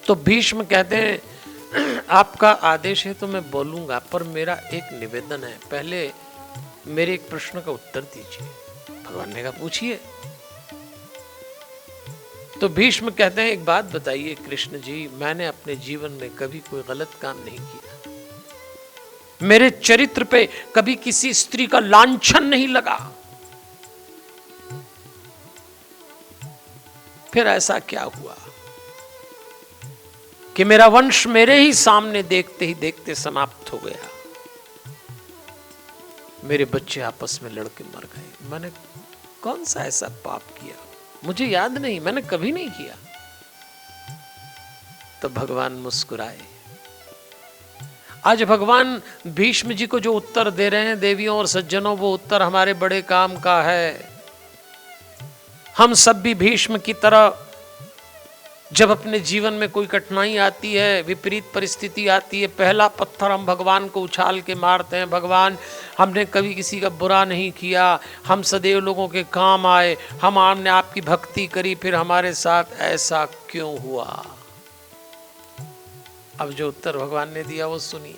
तो भीष्म कहते हैं, आपका आदेश है तो मैं बोलूंगा, पर मेरा एक निवेदन है। पहले मेरे एक प्रश्न का उत्तर दीजिए। भगवान ने कहा, पूछिए। तो भीष्म कहते हैं, एक बात बताइए कृष्ण जी, मैंने अपने जीवन में कभी कोई गलत काम नहीं किया। मेरे चरित्र पे कभी किसी स्त्री का लांछन नहीं लगा। फिर ऐसा क्या हुआ कि मेरा वंश मेरे ही सामने देखते ही देखते समाप्त हो गया। मेरे बच्चे आपस में लड़के मर गए। मैंने कौन सा ऐसा पाप किया? मुझे याद नहीं, मैंने कभी नहीं किया। तो भगवान मुस्कुराए। आज भगवान भीष्म जी को जो उत्तर दे रहे हैं देवियों और सज्जनों, वो उत्तर हमारे बड़े काम का है। हम सब भी भीष्म की तरह जब अपने जीवन में कोई कठिनाई आती है, विपरीत परिस्थिति आती है, पहला पत्थर हम भगवान को उछाल के मारते हैं। भगवान, हमने कभी किसी का बुरा नहीं किया, हम सदैव लोगों के काम आए, हमने आपकी भक्ति करी, फिर हमारे साथ ऐसा क्यों हुआ? अब जो उत्तर भगवान ने दिया वो सुनिए।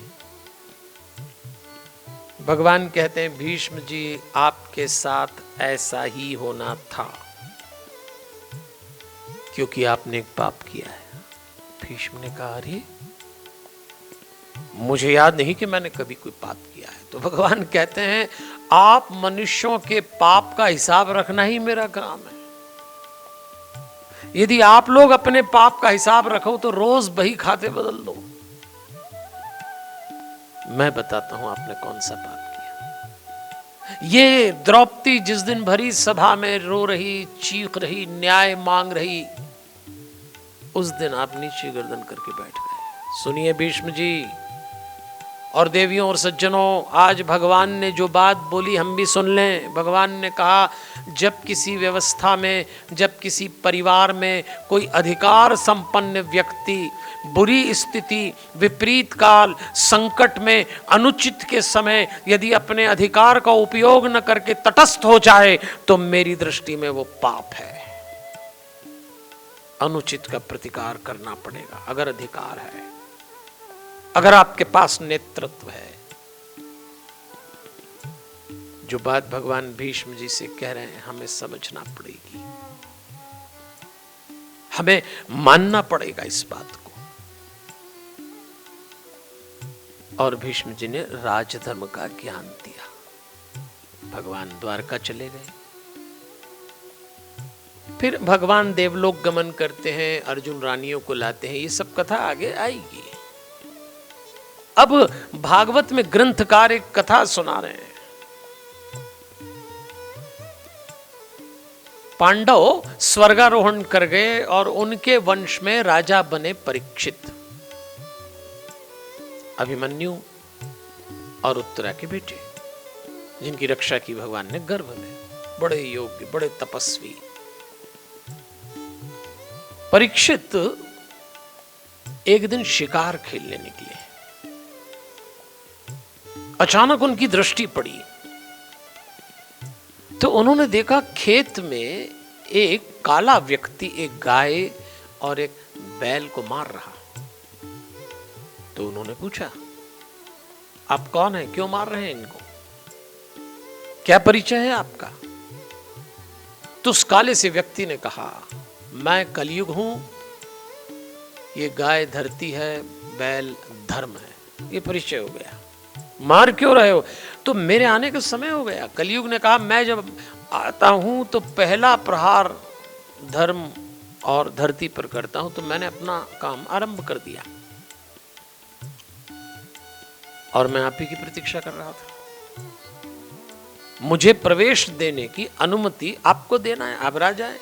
भगवान कहते हैं, भीष्म जी आपके साथ ऐसा ही होना था, क्योंकि आपने एक पाप किया है। भीष्म ने कहा, अरे मुझे याद नहीं कि मैंने कभी कोई पाप किया है। तो भगवान कहते हैं, आप मनुष्यों के पाप का हिसाब रखना ही मेरा काम है। यदि आप लोग अपने पाप का हिसाब रखो तो रोज बही खाते बदल दो। मैं बताता हूं आपने कौन सा पाप किया। ये द्रौपदी जिस दिन भरी सभा में रो रही, चीख रही, न्याय मांग रही, उस दिन आप नीचे गर्दन करके बैठ गए। सुनिए भीष्म जी और देवियों और सज्जनों, आज भगवान ने जो बात बोली हम भी सुन लें। भगवान ने कहा, जब किसी व्यवस्था में, जब किसी परिवार में कोई अधिकार संपन्न व्यक्ति बुरी स्थिति, विपरीत काल, संकट में, अनुचित के समय यदि अपने अधिकार का उपयोग न करके तटस्थ हो जाए तो मेरी दृष्टि में वो पाप है। अनुचित का प्रतिकार करना पड़ेगा। अगर अधिकार है, अगर आपके पास नेतृत्व है। जो बात भगवान भीष्म जी से कह रहे हैं हमें समझना पड़ेगी, हमें मानना पड़ेगा इस बात को। और भीष्म जी ने राजधर्म का ज्ञान दिया। भगवान द्वारका चले गए। फिर भगवान देवलोक गमन करते हैं, अर्जुन रानियों को लाते हैं। ये सब कथा आगे आएगी। अब भागवत में ग्रंथकार एक कथा सुना रहे हैं। पांडव स्वर्गारोहण कर गए और उनके वंश में राजा बने परीक्षित, अभिमन्यु और उत्तरा के बेटे, जिनकी रक्षा की भगवान ने गर्भ में। बड़े योग्य, बड़े तपस्वी। परीक्षित एक दिन शिकार खेलने निकले। अचानक उनकी दृष्टि पड़ी तो उन्होंने देखा खेत में एक काला व्यक्ति एक गाय और एक बैल को मार रहा। तो उन्होंने पूछा, आप कौन हैं, क्यों मार रहे हैं इनको, क्या परिचय है आपका? तो उस काले से व्यक्ति ने कहा, मैं कलयुग हूं, ये गाय धरती है, बैल धर्म है। ये परिचय हो गया। मार क्यों रहे हो? तो मेरे आने का समय हो गया। कलयुग ने कहा, मैं जब आता हूं तो पहला प्रहार धर्म और धरती पर करता हूं, तो मैंने अपना काम आरंभ कर दिया और मैं आप ही की प्रतीक्षा कर रहा था। मुझे प्रवेश देने की अनुमति आपको देना है, आप राजा हैं।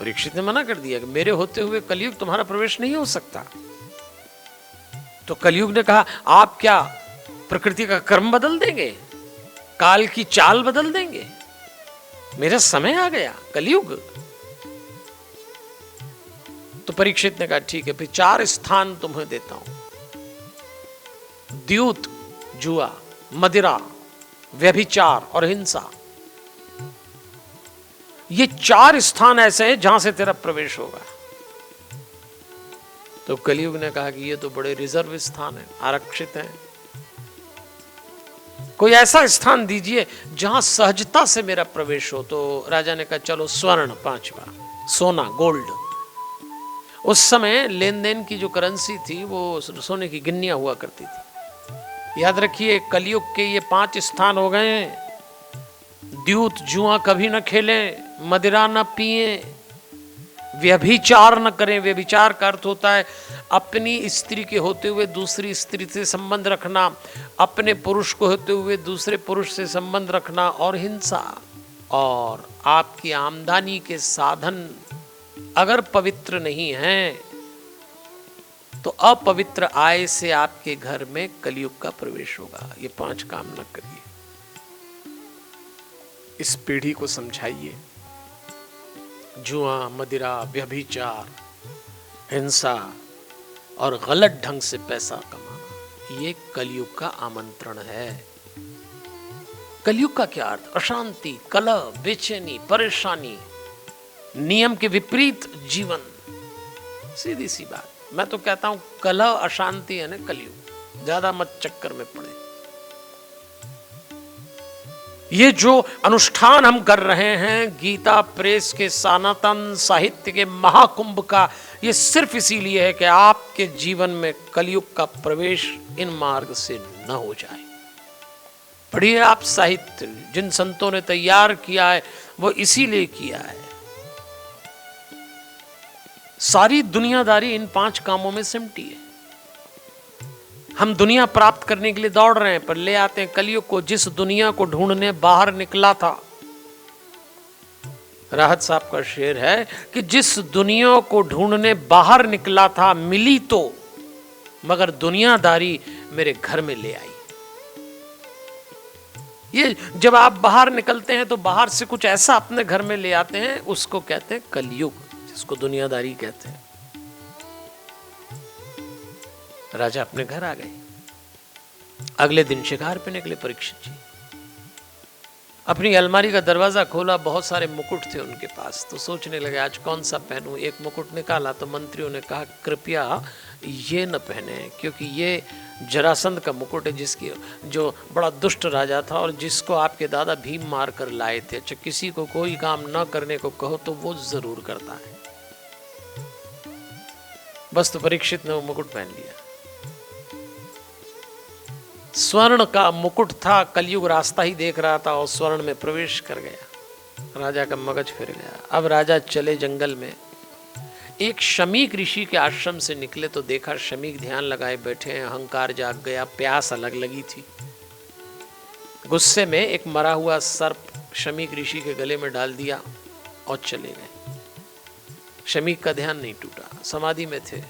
परीक्षित ने मना कर दिया कि मेरे होते हुए कलयुग तुम्हारा प्रवेश नहीं हो सकता। तो कलयुग ने कहा, आप क्या प्रकृति का कर्म बदल देंगे, काल की चाल बदल देंगे? मेरा समय आ गया, कलयुग। तो परीक्षित ने कहा, ठीक है, फिर 4 स्थान तुम्हें देता हूं। द्यूत, जुआ, मदिरा, व्यभिचार और हिंसा। ये 4 स्थान ऐसे हैं जहां से तेरा प्रवेश होगा। तो कलयुग ने कहा कि ये तो बड़े रिजर्व स्थान है, आरक्षित हैं। कोई ऐसा स्थान दीजिए जहां सहजता से मेरा प्रवेश हो। तो राजा ने कहा, चलो स्वर्ण 5वां, सोना, गोल्ड। उस समय लेन देन की जो करेंसी थी वो सोने की गिन्नियां हुआ करती थी। याद रखिए, कलयुग के ये 5 स्थान हो गए हैं। द्यूत, जुआ कभी न खेलें, मदिरा न पिए, व्यभिचार न करें। व्यभिचार का अर्थ होता है अपनी स्त्री के होते हुए दूसरी स्त्री से संबंध रखना, अपने पुरुष को होते हुए दूसरे पुरुष से संबंध रखना, और हिंसा। और आपकी आमदनी के साधन अगर पवित्र नहीं हैं तो अपवित्र आय से आपके घर में कलयुग का प्रवेश होगा। ये 5 काम न करिए। इस पीढ़ी को समझाइए, जुआ, मदिरा, व्यभिचार, हिंसा और गलत ढंग से पैसा कमाना, ये कलयुग का आमंत्रण है। कलयुग का क्या अर्थ? अशांति, कलह, बेचैनी, परेशानी, नियम के विपरीत जीवन। सीधी सी बात। मैं तो कहता हूं कलह, अशांति है ना कलयुग। ज्यादा मत चक्कर में पड़े। ये जो अनुष्ठान हम कर रहे हैं गीता प्रेस के सनातन साहित्य के महाकुंभ का, ये सिर्फ इसीलिए है कि आपके जीवन में कलयुग का प्रवेश इन मार्ग से न हो जाए। पढ़िए आप साहित्य, जिन संतों ने तैयार किया है वो इसीलिए किया है। सारी दुनियादारी इन 5 कामों में सिमटी है। हम दुनिया प्राप्त करने के लिए दौड़ रहे हैं, पर ले आते हैं कलयुग को, जिस दुनिया को ढूंढने बाहर निकला था। राहत साहब का शेर है कि जिस दुनिया को ढूंढने बाहर निकला था, मिली तो, मगर दुनियादारी मेरे घर में ले आई। ये जब आप बाहर निकलते हैं तो बाहर से कुछ ऐसा अपने घर में ले आते हैं, उसको कहते हैं कलयुग, जिसको दुनियादारी कहते हैं। राजा अपने घर आ गए। अगले दिन शिकार पे निकले परीक्षित जी। अपनी अलमारी का दरवाजा खोला, बहुत सारे मुकुट थे उनके पास। तो सोचने लगे आज कौन सा पहनूं। एक मुकुट निकाला तो मंत्रियों ने कहा कृपया ये न पहने, क्योंकि ये जरासंध का मुकुट है, जिसकी जो बड़ा दुष्ट राजा था और जिसको आपके दादा भीम मार कर लाए थे। अच्छा, किसी को कोई काम न करने को कहो तो वो जरूर करता है। बस तो परीक्षित ने वो मुकुट पहन लिया। स्वर्ण का मुकुट था, कलयुग रास्ता ही देख रहा था और स्वर्ण में प्रवेश कर गया। राजा का मगज फिर गया। अब राजा चले जंगल में, एक शमीक ऋषि के आश्रम से निकले तो देखा शमीक ध्यान लगाए बैठे हैं। अहंकार जाग गया, प्यास अलग लगी थी। गुस्से में एक मरा हुआ सर्प शमीक ऋषि के गले में डाल दिया और चले गए। शमीक का ध्यान नहीं टूटा, समाधि में थे।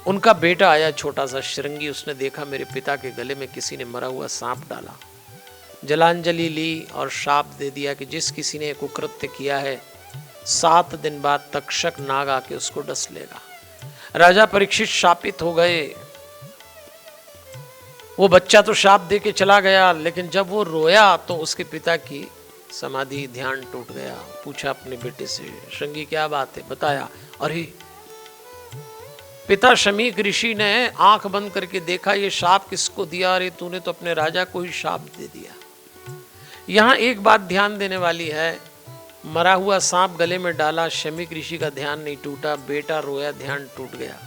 उनका बेटा आया छोटा सा श्रृंगी, उसने देखा मेरे पिता के गले में किसी ने मरा हुआ सांप डाला। जलांजलि ली और शाप दे दिया कि जिस किसी ने कुकृत्य किया है 7 दिन बाद तक्षक नाग आके उसको डस लेगा। राजा परीक्षित शापित हो गए। वो बच्चा तो शाप दे के चला गया, लेकिन जब वो रोया तो उसके पिता की समाधि ध्यान टूट गया। पूछा अपने बेटे से, श्रृंगी क्या बात है? बताया, अरे पिता शमीक ऋषि ने आंख बंद करके देखा, ये शाप किसको दिया? अरे तूने तो अपने राजा को ही शाप दे दिया। यहां एक बात ध्यान देने वाली है, मरा हुआ सांप गले में डाला, शमीक ऋषि का ध्यान नहीं टूटा, बेटा रोया, ध्यान टूट गया।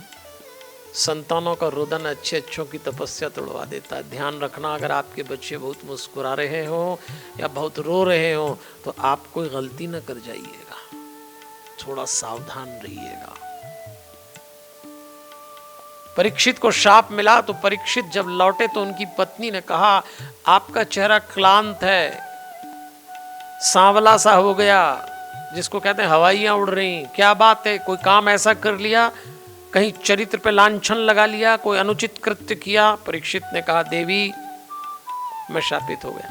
संतानों का रुदन अच्छे अच्छों की तपस्या तोड़वा देता है। ध्यान रखना, अगर आपके बच्चे बहुत मुस्कुरा रहे हो या बहुत रो रहे हो तो आप कोई गलती न कर जाइएगा, थोड़ा सावधान रहिएगा। परीक्षित को शाप मिला तो परीक्षित जब लौटे तो उनकी पत्नी ने कहा, आपका चेहरा क्लांत है, सांवला सा हो गया, जिसको कहते हैं हवाइयां उड़ रही। क्या बात है? कोई काम ऐसा कर लिया, कहीं चरित्र पे लांछन लगा लिया, कोई अनुचित कृत्य किया? परीक्षित ने कहा, देवी मैं शापित हो गया,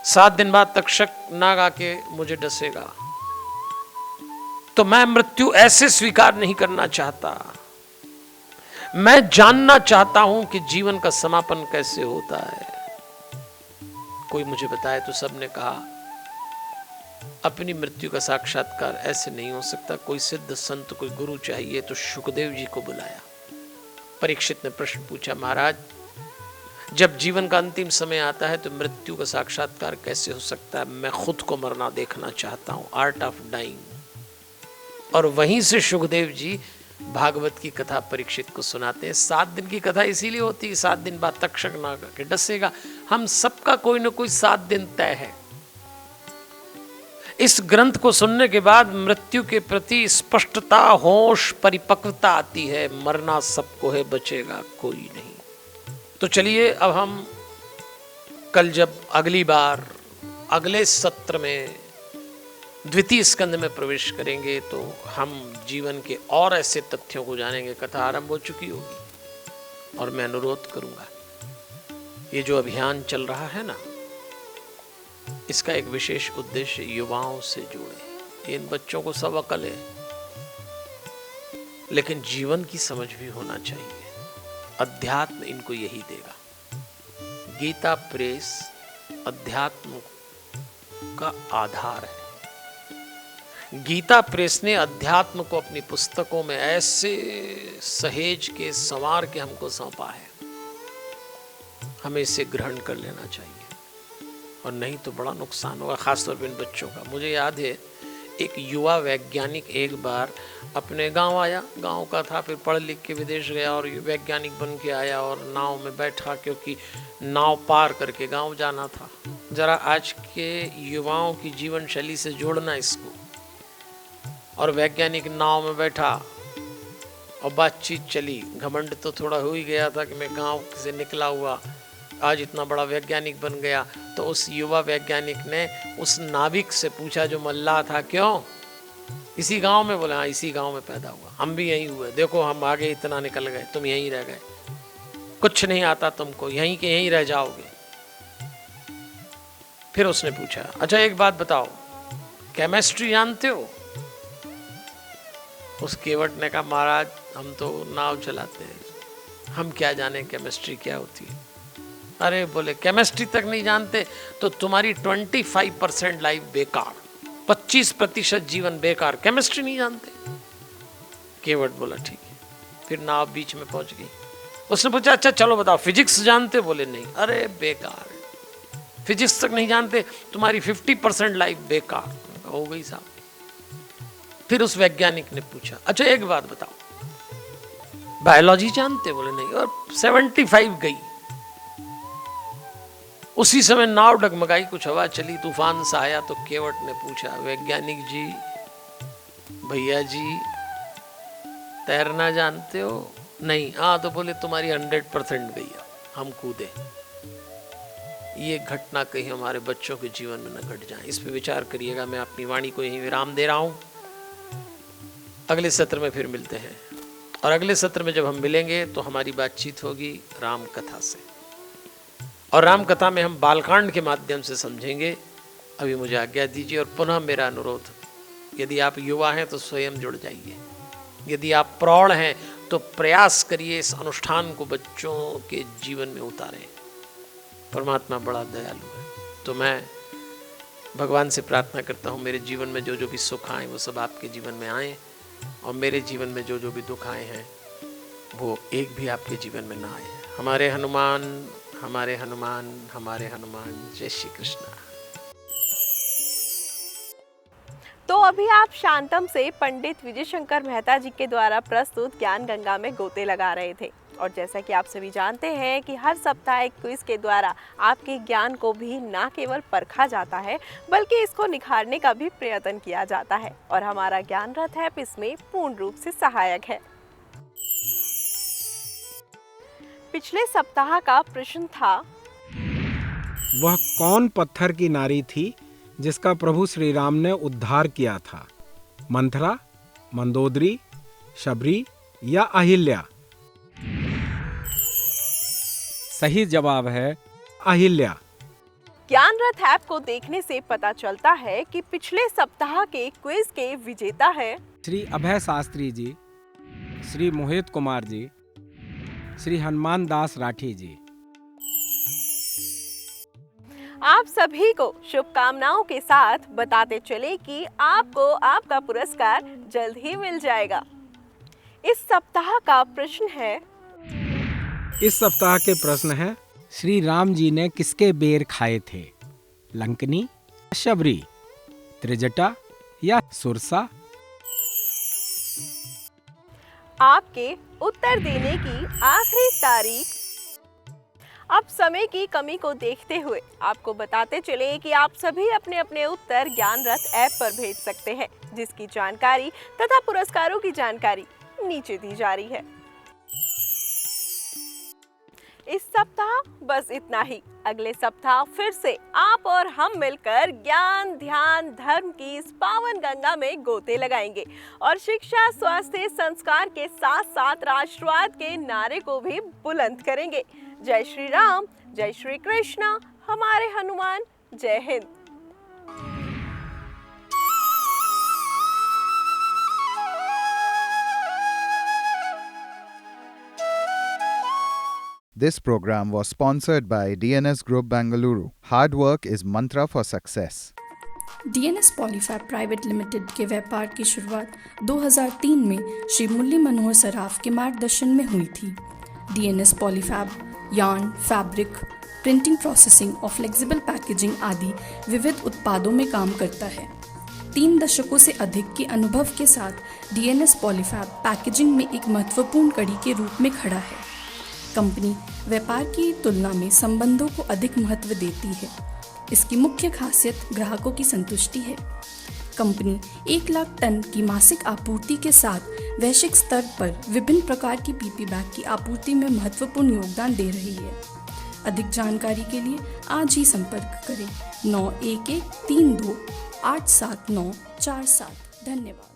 7 दिन बाद तक्षक नाग आके मुझे डसेगा, तो मैं मृत्यु ऐसे स्वीकार नहीं करना चाहता। मैं जानना चाहता हूं कि जीवन का समापन कैसे होता है। कोई मुझे बताए तो सबने कहा, अपनी मृत्यु का साक्षात्कार ऐसे नहीं हो सकता, कोई सिद्ध संत, कोई गुरु चाहिए। तो शुकदेव जी को बुलाया। परीक्षित ने प्रश्न पूछा, महाराज जब जीवन का अंतिम समय आता है तो मृत्यु का साक्षात्कार कैसे हो सकता है? मैं खुद को मरना देखना चाहता हूं, आर्ट ऑफ डाइंग। और वहीं से शुकदेव जी भागवत की कथा परीक्षित को सुनाते हैं। 7 दिन की कथा इसीलिए होती है, 7 दिन बाद तक्षक नाग के डसेगा। हम सबका कोई ना कोई 7 दिन तय है। इस ग्रंथ को सुनने के बाद मृत्यु के प्रति स्पष्टता, होश, परिपक्वता आती है। मरना सबको है, बचेगा कोई नहीं। तो चलिए अब हम कल जब अगली बार अगले सत्र में द्वितीय स्कंद में प्रवेश करेंगे तो हम जीवन के और ऐसे तथ्यों को जानेंगे। कथा आरंभ हो चुकी होगी और मैं अनुरोध करूंगा, ये जो अभियान चल रहा है ना, इसका एक विशेष उद्देश्य युवाओं से जोड़े। इन बच्चों को सब अकल है, लेकिन जीवन की समझ भी होना चाहिए। अध्यात्म इनको यही देगा। गीता प्रेस अध्यात्म का आधार है। गीता प्रेस ने अध्यात्म को अपनी पुस्तकों में ऐसे सहेज के, संवार के हमको सौंपा है। हमें इसे ग्रहण कर लेना चाहिए, और नहीं तो बड़ा नुकसान होगा, खासतौर पर इन बच्चों का। मुझे याद है एक युवा वैज्ञानिक एक बार अपने गांव आया, गांव का था, फिर पढ़ लिख के विदेश गया और वैज्ञानिक बन के आया और नाव में बैठा, क्योंकि नाव पार करके गांव जाना था। जरा आज के युवाओं की जीवन शैली से जोड़ना इसको। और वैज्ञानिक नाव में बैठा और बातचीत चली। घमंड तो थोड़ा हो ही गया था कि मैं गांव से निकला हुआ आज इतना बड़ा वैज्ञानिक बन गया। तो उस युवा वैज्ञानिक ने उस नाविक से पूछा जो मल्लाह था, क्यों इसी गांव में? बोला हाँ, इसी गांव में पैदा हुआ, हम भी यहीं हुए, देखो हम आगे इतना निकल गए, तुम यहीं रह गए, कुछ नहीं आता तुमको, यहीं के यहीं रह जाओगे। फिर उसने पूछा, अच्छा एक बात बताओ, केमिस्ट्री जानते हो? उस केवट ने कहा, महाराज हम तो नाव चलाते हैं, हम क्या जाने केमिस्ट्री क्या होती है। अरे बोले केमिस्ट्री तक नहीं जानते तो तुम्हारी 25% लाइफ बेकार, 25% जीवन बेकार, केमिस्ट्री नहीं जानते। केवट बोला ठीक है। फिर नाव बीच में पहुंच गई। उसने पूछा अच्छा चलो बताओ फिजिक्स जानते? बोले नहीं। अरे बेकार, फिजिक्स तक नहीं जानते, तुम्हारी 50% लाइफ बेकार। हो गई साहब। फिर उस वैज्ञानिक ने पूछा अच्छा एक बात बताओ, बायोलॉजी जानते? बोले नहीं। और 75 गई। उसी समय नाव डगमगाई, कुछ हवा चली, तूफान सा आया तो केवट ने पूछा, वैज्ञानिक जी, भैया जी तैरना जानते हो? नहीं। हाँ, तो बोले तुम्हारी 100% गई, हम कूदे। ये घटना कहीं हमारे बच्चों के जीवन में न घट जाए, इस पे विचार करिएगा। मैं अपनी वाणी को यहीं विराम दे रहा हूँ। अगले सत्र में फिर मिलते हैं, और अगले सत्र में जब हम मिलेंगे तो हमारी बातचीत होगी राम कथा से, और राम कथा में हम बालकांड के माध्यम से समझेंगे। अभी मुझे आज्ञा दीजिए, और पुनः मेरा अनुरोध, यदि आप युवा हैं तो स्वयं जुड़ जाइए, यदि आप प्रौढ़ हैं तो प्रयास करिए इस अनुष्ठान को बच्चों के जीवन में उतारें। परमात्मा बड़ा दयालु है। तो मैं भगवान से प्रार्थना करता हूँ, मेरे जीवन में जो जो भी सुख आए वो सब आपके जीवन में आए, और मेरे जीवन में जो जो भी दुख आए हैं वो एक भी आपके जीवन में ना आए। हमारे हनुमान, हमारे हनुमान, हमारे हनुमान। जय श्री कृष्ण। तो अभी आप शांतम से पंडित विजय शंकर मेहता जी के द्वारा प्रस्तुत ज्ञान गंगा में गोते लगा रहे थे। और जैसा कि आप सभी जानते हैं कि हर सप्ताह एक क्विज के द्वारा आपके ज्ञान को भी ना केवल परखा जाता है बल्कि इसको निखारने का भी प्रयत्न किया जाता है, और हमारा ज्ञान रथ ऐप इसमें पूर्ण रूप से सहायक है। पिछले सप्ताह का प्रश्न था, वह कौन पत्थर की नारी थी जिसका प्रभु श्री राम ने उद्धार किया था? मंथरा, मंदोदरी, शबरी या अहिल्या? सही जवाब है अहिल्या। ज्ञान रथ ऐप को देखने से पता चलता है कि पिछले सप्ताह के क्विज के विजेता है श्री अभय शास्त्री जी, श्री मोहित कुमार जी, श्री हनुमान दास राठी जी। आप सभी को शुभकामनाओं के साथ बताते चले कि आपको आपका पुरस्कार जल्द ही मिल जाएगा। इस सप्ताह का प्रश्न है, इस सप्ताह के प्रश्न है, श्री राम जी ने किसके बेर खाए थे? लंकनी, शबरी, त्रिजटा या सुरसा? आपके उत्तर देने की आखिरी तारीख। अब समय की कमी को देखते हुए आपको बताते चले कि आप सभी अपने अपने उत्तर ज्ञान रथ ऐप पर भेज सकते हैं, जिसकी जानकारी तथा पुरस्कारों की जानकारी नीचे दी जा रही है। इस सप्ताह बस इतना ही। अगले सप्ताह फिर से आप और हम मिलकर ज्ञान, ध्यान, धर्म की इस पावन गंगा में गोते लगाएंगे और शिक्षा, स्वास्थ्य, संस्कार के साथ साथ राष्ट्रवाद के नारे को भी बुलंद करेंगे। जय श्री राम, जय श्री कृष्ण, हमारे हनुमान। जय Hind. This program was sponsored by DNS Group Bangalore. Hard work is mantra for success. DNS Polyfab private limited के व्यापार की शुरुआत 2003 में श्री मुरली मनोहर सराफ के मार्गदर्शन में हुई थी। DNS Polyfab yarn, fabric, printing, processing और फ्लेक्सिबल पैकेजिंग आदि विविध उत्पादों में काम करता है। 3 दशकों से अधिक के अनुभव के साथ DNS पॉलीफैब पैकेजिंग में एक महत्वपूर्ण कड़ी के रूप में खड़ा है। कंपनी व्यापार की तुलना में संबंधों को अधिक महत्व देती है। इसकी मुख्य खासियत ग्राहकों की संतुष्टि है। कंपनी 1 लाख टन की मासिक आपूर्ति के साथ वैश्विक स्तर पर विभिन्न प्रकार की PP बैग की आपूर्ति में महत्वपूर्ण योगदान दे रही है। अधिक जानकारी के लिए आज ही संपर्क करें 9132 87947। धन्यवाद।